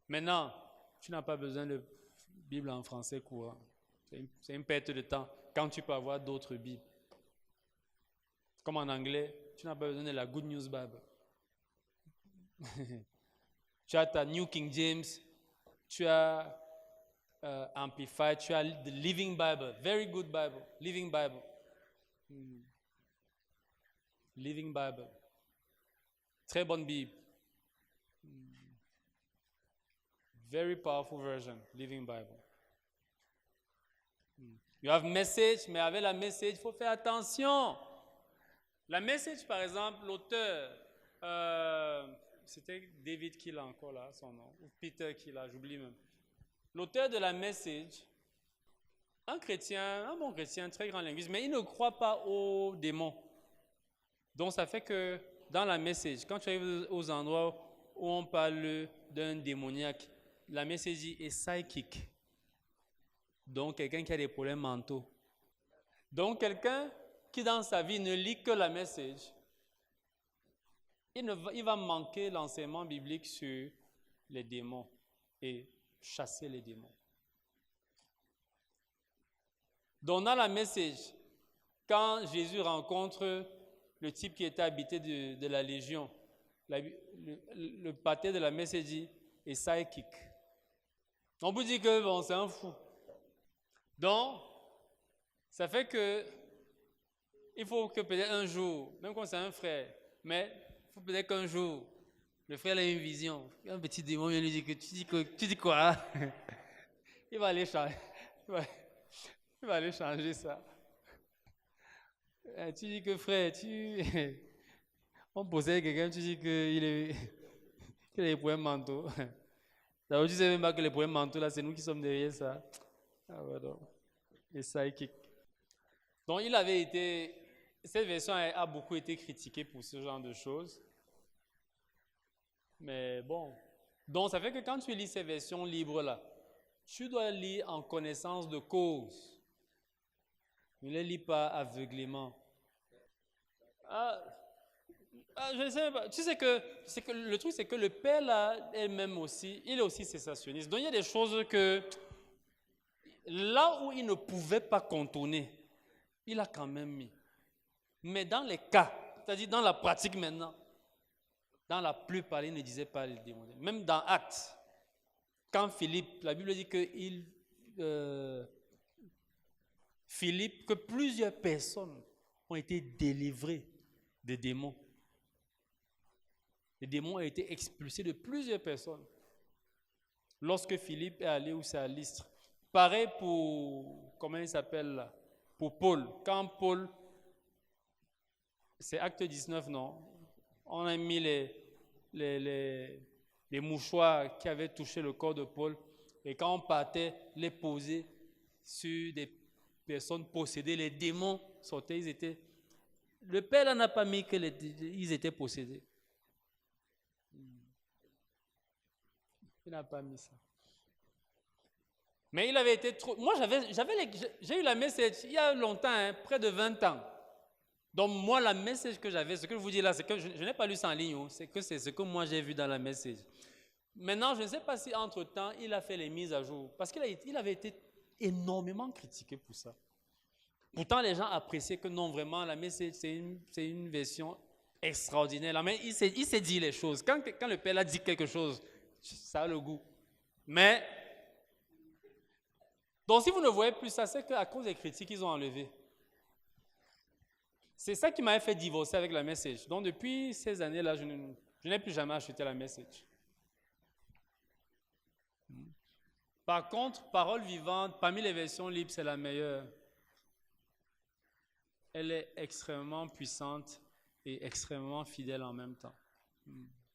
Maintenant, tu n'as pas besoin de Bible en français courant. C'est une perte de temps quand tu peux avoir d'autres Bibles. Comme en anglais, tu n'as pas besoin de la Good News Bible. Tu as ta New King James, tu as Amplified, tu as the Living Bible, very good Bible, Living Bible. Living Bible. Très bonne Bible. Very powerful version, Living Bible. You have Message, mais avec la Message, il faut faire attention. La Message, par exemple, l'auteur, c'était David qui l'a encore là, son nom, ou Peter qui l'a, j'oublie même. L'auteur de la Message, un bon chrétien, très grand linguiste, mais il ne croit pas aux démons. Donc ça fait que dans la Message, quand tu arrives aux endroits où on parle d'un démoniaque, la Message dit est psychic. Donc quelqu'un qui a des problèmes mentaux. Donc quelqu'un qui dans sa vie ne lit que la Message, il va manquer l'enseignement biblique sur les démons et chasser les démons. Donc dans la Message, quand Jésus rencontre le type qui était habité de la Légion, le pâté de la Message dit est psychic. On peut dire que bon, c'est un fou. Donc, ça fait que il faut que peut-être un jour, même quand c'est un frère, mais il faut peut-être qu'un jour, le frère a une vision. Un petit démon vient lui dire que tu dis quoi? Il va aller changer. Il va aller changer ça. Tu dis que frère, on possède quelqu'un, tu dis qu'il a des problèmes mentaux. D'abord, tu sais même pas que les problèmes mentaux, là, c'est nous qui sommes derrière ça. Ah ouais, donc. Et psychic. Donc, cette version a beaucoup été critiquée pour ce genre de choses. Mais bon. Donc, ça fait que quand tu lis ces versions libres-là, tu dois lire en connaissance de cause. Ne les lis pas aveuglément. Ah, je ne sais pas. Tu sais que le truc, c'est que le père, là, elle-même aussi, il est aussi cessationniste. Donc, il y a des choses que, là où il ne pouvait pas contourner, il a quand même mis. Mais dans les cas, c'est-à-dire dans la pratique maintenant, dans la plupart, il ne disait pas les démons. Même dans Actes, quand Philippe, la Bible dit que Philippe, que plusieurs personnes ont été délivrées des démons. Les démons ont été expulsés de plusieurs personnes. Lorsque Philippe est allé où c'est à Lystre. Pareil pour, comment il s'appelle là? Pour Paul. Quand Paul, c'est Acte 19, non? On a mis les mouchoirs qui avaient touché le corps de Paul. Et quand on partait, les poser sur des personnes possédées, les démons sortaient, ils étaient... Le Père là n'a pas mis qu'ils étaient possédés. Il n'a pas mis ça. Mais il avait été trop... Moi, j'ai eu la message il y a longtemps, hein, près de 20 ans. Donc moi, la message que j'avais, ce que je vous dis là, c'est que je n'ai pas lu ça en ligne, c'est ce que moi j'ai vu dans la message. Maintenant, je ne sais pas si entre-temps, il a fait les mises à jour. Parce qu'il avait été énormément critiqué pour ça. Pourtant, les gens appréciaient que non, vraiment, la message, c'est une version extraordinaire. Mais il s'est dit les choses. Quand le Père a dit quelque chose, ça a le goût. Mais, donc si vous ne voyez plus ça, c'est qu'à cause des critiques, ils ont enlevé. C'est ça qui m'avait fait divorcer avec la message. Donc depuis ces années-là, je n'ai plus jamais acheté la message. Par contre, Parole vivante, parmi les versions libres, c'est la meilleure. Elle est extrêmement puissante et extrêmement fidèle en même temps.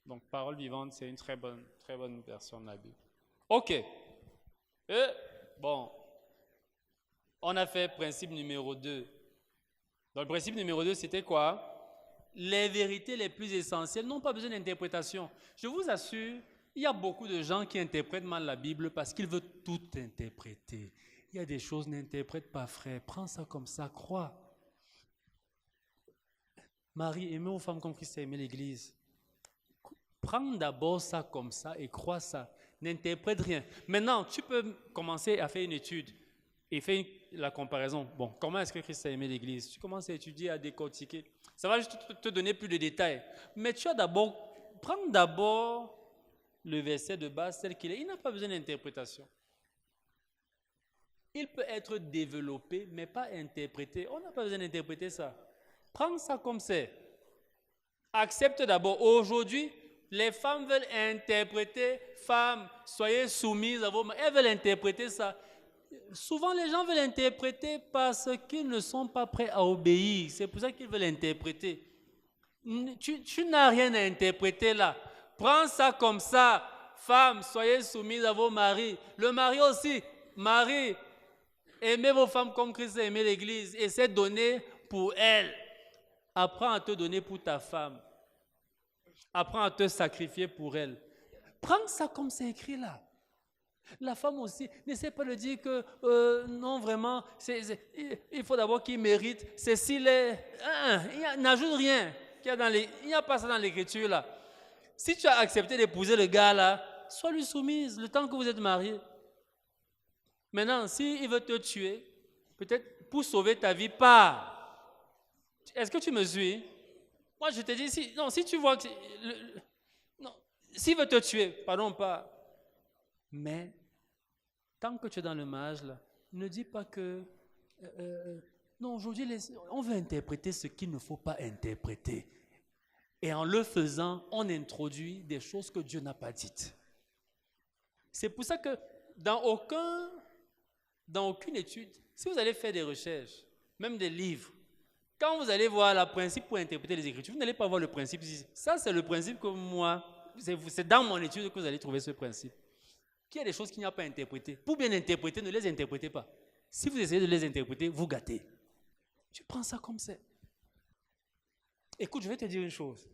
Donc, Parole vivante, c'est une très bonne version de la Bible. OK. Bon, on a fait principe numéro 2. Donc, le principe numéro 2, c'était quoi? Les vérités les plus essentielles n'ont pas besoin d'interprétation. Je vous assure, il y a beaucoup de gens qui interprètent mal la Bible parce qu'ils veulent tout interpréter. Il y a des choses, n'interprète pas, frère. Prends ça comme ça, crois. Marie, aimez aux femmes comme Christ a aimé l'Église. Prends d'abord ça comme ça et crois ça. N'interprète rien. Maintenant, tu peux commencer à faire une étude et faire la comparaison. Bon, comment est-ce que Christ a aimé l'Église? Tu commences à étudier, à décortiquer. Ça va juste te donner plus de détails. Mais prends d'abord le verset de base tel qu'il est. Il n'a pas besoin d'interprétation. Il peut être développé, mais pas interprété. On n'a pas besoin d'interpréter ça. Prends ça comme c'est. Accepte d'abord. Aujourd'hui, les femmes veulent interpréter. Femmes, soyez soumises à vos maris. Elles veulent interpréter ça. Souvent, les gens veulent interpréter parce qu'ils ne sont pas prêts à obéir. C'est pour ça qu'ils veulent interpréter. Tu n'as rien à interpréter là. Prends ça comme ça. Femmes, soyez soumises à vos maris. Le mari aussi. Mari, aimez vos femmes comme Christ a aimé l'Église. Et c'est donné pour elle. Apprends à te donner pour ta femme. Apprends à te sacrifier pour elle. Prends ça comme c'est écrit là. La femme aussi, n'essaie pas de dire que non, vraiment, il faut d'abord qu'il mérite. C'est s'il est. Il n'ajoute rien. Il n'y a pas ça dans l'écriture là. Si tu as accepté d'épouser le gars là, sois lui soumise le temps que vous êtes mariés. Maintenant, s'il veut te tuer, peut-être pour sauver ta vie, pas. Est-ce que tu me suis? Moi, je te dis, si tu vois que... s'il veut te tuer, pardon, pas. Mais, tant que tu es dans le mariage, là, ne dis pas que... non, aujourd'hui, on veut interpréter ce qu'il ne faut pas interpréter. Et en le faisant, on introduit des choses que Dieu n'a pas dites. C'est pour ça que dans aucune étude, si vous allez faire des recherches, même des livres, quand vous allez voir le principe pour interpréter les Écritures, vous n'allez pas voir le principe ici. Ça, c'est le principe que moi, c'est dans mon étude que vous allez trouver ce principe. Qu'il y a des choses qu'il n'y a pas à interpréter. Pour bien interpréter, ne les interprétez pas. Si vous essayez de les interpréter, vous gâtez. Tu prends ça comme c'est. Écoute, je vais te dire une chose.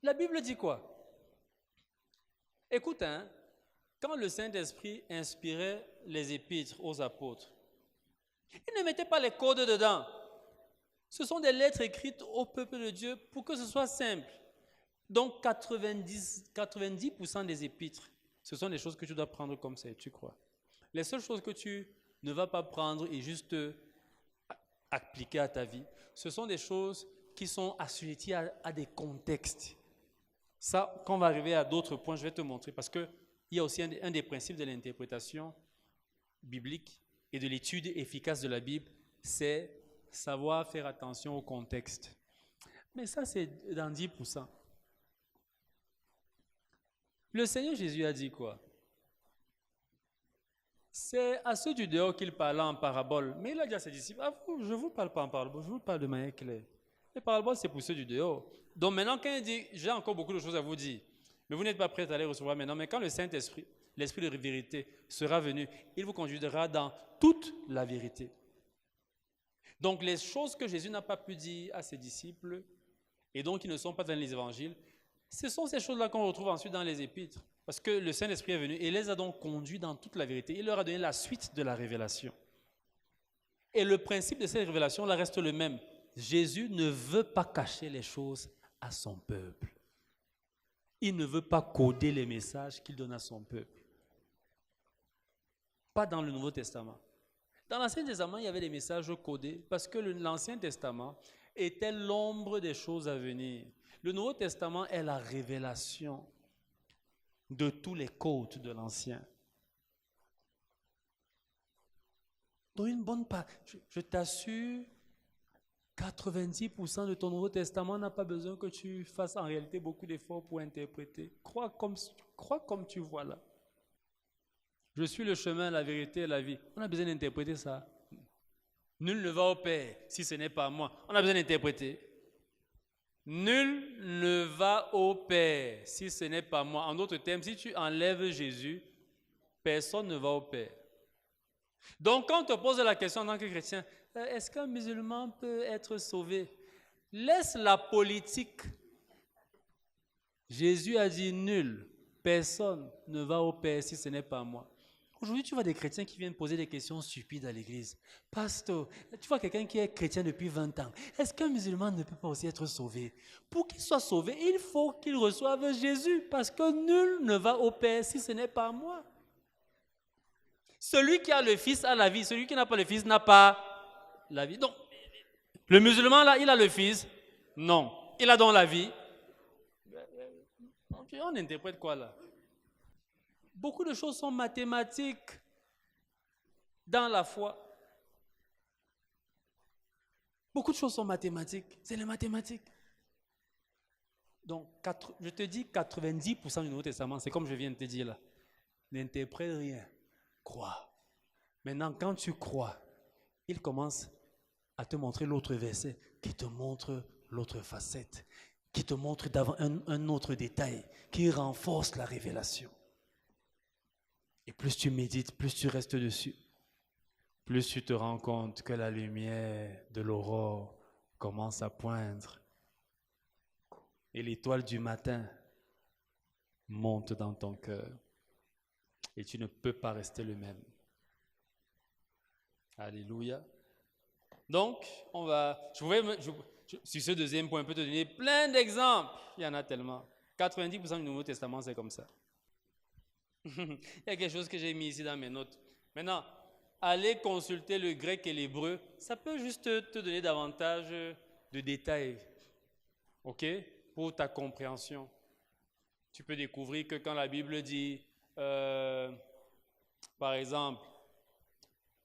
La Bible dit quoi? Écoute, quand le Saint-Esprit inspirait les épîtres aux apôtres, il ne mettait pas les codes dedans. Ce sont des lettres écrites au peuple de Dieu pour que ce soit simple. Donc 90% des épîtres, ce sont des choses que tu dois prendre comme ça, tu crois. Les seules choses que tu ne vas pas prendre et juste appliquer à ta vie, ce sont des choses qui sont assujetties à des contextes. Ça, quand on va arriver à d'autres points, je vais te montrer, parce qu'il y a aussi un des principes de l'interprétation biblique et de l'étude efficace de la Bible, c'est savoir faire attention au contexte. Mais ça, c'est dans 10%. Le Seigneur Jésus a dit quoi? C'est à ceux du dehors qu'il parlait en parabole. Mais il a dit à ses disciples, je ne vous parle pas en parabole, je vous parle de manière claire. Les paraboles, c'est pour ceux du dehors. Donc maintenant, quand il dit, j'ai encore beaucoup de choses à vous dire, mais vous n'êtes pas prêts à les recevoir maintenant, mais quand le Saint-Esprit, l'Esprit de vérité, sera venu, il vous conduira dans toute la vérité. Donc les choses que Jésus n'a pas pu dire à ses disciples, et donc qui ne sont pas dans les évangiles, ce sont ces choses-là qu'on retrouve ensuite dans les épîtres. Parce que le Saint-Esprit est venu et les a donc conduits dans toute la vérité. Il leur a donné la suite de la révélation. Et le principe de cette révélation là reste le même. Jésus ne veut pas cacher les choses à son peuple. Il ne veut pas coder les messages qu'il donne à son peuple. Pas dans le Nouveau Testament. Dans l'Ancien Testament, il y avait des messages codés parce que l'Ancien Testament était l'ombre des choses à venir. Le Nouveau Testament est la révélation de tous les codes de l'Ancien. Donc une bonne part, je t'assure, 90% de ton Nouveau Testament n'a pas besoin que tu fasses en réalité beaucoup d'efforts pour interpréter. Crois comme tu vois là. Je suis le chemin, la vérité et la vie. On a besoin d'interpréter ça. Nul ne va au Père si ce n'est pas moi. On a besoin d'interpréter. Nul ne va au Père si ce n'est pas moi. En d'autres termes, si tu enlèves Jésus, personne ne va au Père. Donc, quand on te pose la question en tant que chrétien, est-ce qu'un musulman peut être sauvé? Laisse la politique. Jésus a dit nul, personne ne va au Père si ce n'est pas moi. Aujourd'hui, tu vois des chrétiens qui viennent poser des questions stupides à l'église. Pasteur, tu vois quelqu'un qui est chrétien depuis 20 ans. Est-ce qu'un musulman ne peut pas aussi être sauvé? Pour qu'il soit sauvé, il faut qu'il reçoive Jésus, parce que nul ne va au Père si ce n'est pas moi. Celui qui a le Fils a la vie, celui qui n'a pas le Fils n'a pas la vie. Donc, le musulman là, il a le Fils? Non. Il a donc la vie? On interprète quoi là? Beaucoup de choses sont mathématiques dans la foi. Beaucoup de choses sont mathématiques. C'est les mathématiques. Donc, je te dis 90% du Nouveau Testament, c'est comme je viens de te dire là. N'interprète rien. Crois. Maintenant, quand tu crois, il commence à te montrer l'autre verset qui te montre l'autre facette, qui te montre un autre détail, qui renforce la révélation. Et plus tu médites, plus tu restes dessus, plus tu te rends compte que la lumière de l'aurore commence à poindre et l'étoile du matin monte dans ton cœur et tu ne peux pas rester le même. Alléluia. Donc, sur ce deuxième point, on peut te donner plein d'exemples. Il y en a tellement. 90% du Nouveau Testament, c'est comme ça. Il y a quelque chose que j'ai mis ici dans mes notes. Maintenant, aller consulter le grec et l'hébreu, ça peut juste te donner davantage de détails, ok, pour ta compréhension. Tu peux découvrir que quand la Bible dit, par exemple,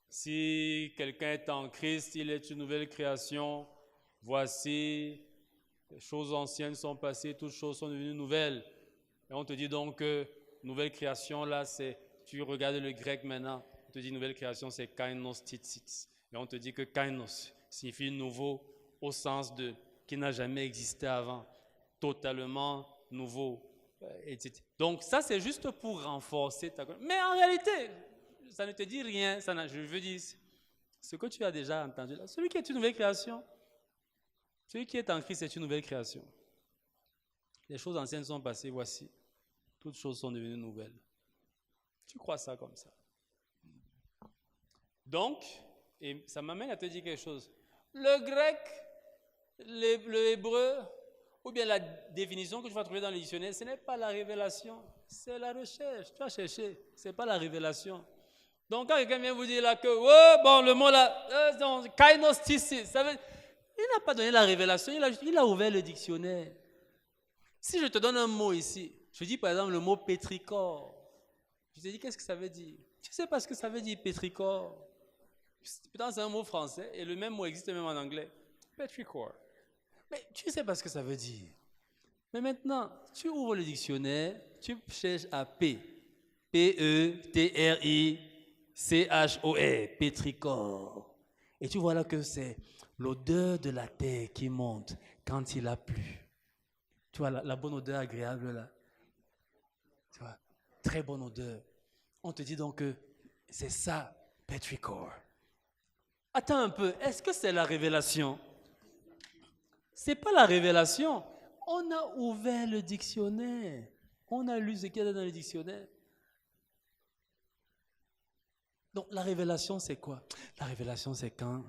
si quelqu'un est en Christ, il est une nouvelle création, voici, les choses anciennes sont passées, toutes choses sont devenues nouvelles. Et on te dit donc que nouvelle création, là, tu regardes le grec maintenant, on te dit nouvelle création, c'est kainos titsis. Et on te dit que kainos signifie nouveau au sens de qui n'a jamais existé avant, totalement nouveau, etc. Donc ça, c'est juste pour renforcer ta connaissance. Mais en réalité, ça ne te dit rien. Je veux dire, ce que tu as déjà entendu là, celui qui est une nouvelle création, celui qui est en Christ est une nouvelle création. Les choses anciennes sont passées, voici. toutes choses sont devenues nouvelles. Tu crois ça comme ça? Donc, et ça m'amène à te dire quelque chose. Le grec, le hébreu, ou bien la définition que tu vas trouver dans le dictionnaire, ce n'est pas la révélation, c'est la recherche. Tu vas chercher, ce n'est pas la révélation. Donc, quand quelqu'un vient vous dire là que, le mot là, kainostisis, ça veut, il n'a pas donné la révélation, il a ouvert le dictionnaire. Si je te donne un mot ici, je dis par exemple le mot pétrichor, je te dis qu'est-ce que ça veut dire? Tu sais pas ce que ça veut dire pétrichor? Pourtant c'est un mot français et le même mot existe même en anglais. Pétrichor. Mais tu sais pas ce que ça veut dire. Mais maintenant, tu ouvres le dictionnaire, tu cherches à P. P-E-T-R-I-C-H-O-R, pétrichor. Et tu vois là que c'est l'odeur de la terre qui monte quand il a plu. Tu vois la bonne odeur agréable là. Tu vois, très bonne odeur. On te dit donc que c'est ça, pétrichor. Attends un peu, est-ce que c'est la révélation? C'est pas la révélation. On a ouvert le dictionnaire. On a lu ce qu'il y a dans le dictionnaire. Donc la révélation, c'est quoi? La révélation, c'est quand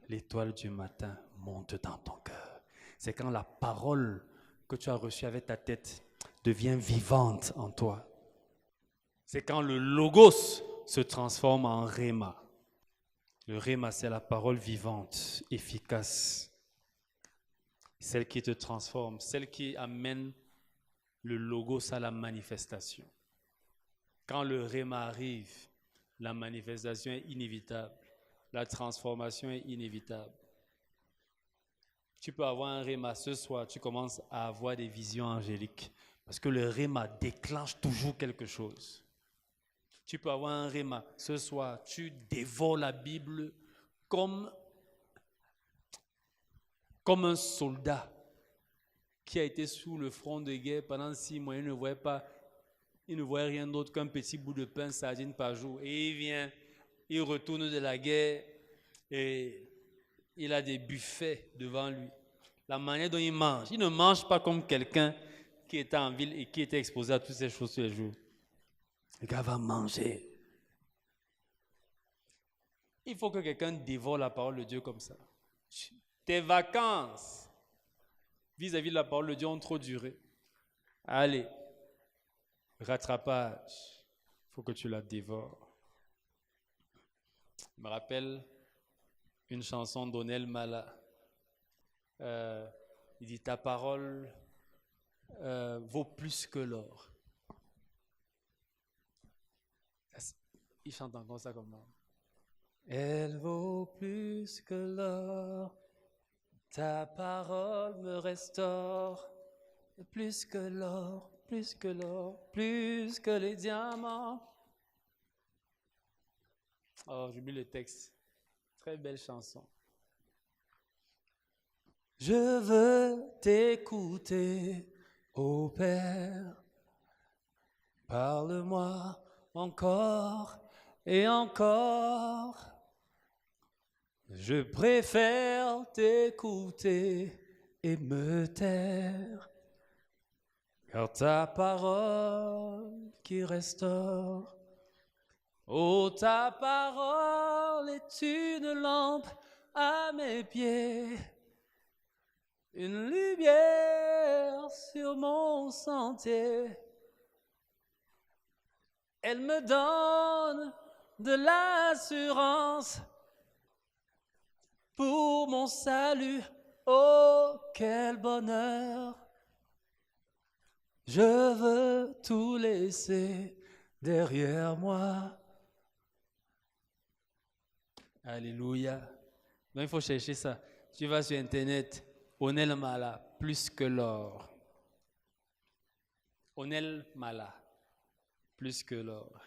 l'étoile du matin monte dans ton cœur. C'est quand la parole que tu as reçue avec ta tête devient vivante en toi. C'est quand le logos se transforme en réma. Le réma, c'est la parole vivante, efficace. Celle qui te transforme, celle qui amène le logos à la manifestation. Quand le réma arrive, la manifestation est inévitable. La transformation est inévitable. Tu peux avoir un réma ce soir, tu commences à avoir des visions angéliques. Parce que le réma déclenche toujours quelque chose. Tu peux avoir un réma ce soir, tu dévores la Bible comme un soldat qui a été sous le front de guerre pendant 6 mois. Il ne voyait rien d'autre qu'un petit bout de pain, sardine par jour. Et il vient, il retourne de la guerre et il a des buffets devant lui. La manière dont il ne mange pas comme quelqu'un qui était en ville et qui était exposé à toutes ces choses tous les jours. Le gars va manger. Il faut que quelqu'un dévore la parole de Dieu comme ça. Tes vacances vis-à-vis de la parole de Dieu ont trop duré. Allez, rattrapage. Il faut que tu la dévores. Je me rappelle une chanson d'Onel Mala. Il dit, ta parole vaut plus que l'or. Il chante encore ça comme ça. Elle vaut plus que l'or. Ta parole me restaure. Plus que l'or, plus que l'or, plus que les diamants. Oh, j'oublie le texte. Très belle chanson. Je veux t'écouter, ô Père. Parle-moi encore et encore. Je préfère t'écouter et me taire. Car ta parole qui restaure, oh ta parole est une lampe à mes pieds, une lumière sur mon sentier. Elle me donne de l'assurance pour mon salut. Oh, quel bonheur! Je veux tout laisser derrière moi. Alléluia. Donc il faut chercher ça. Tu vas sur Internet, Onel Mala, plus que l'or. Onel Mala, plus que l'or.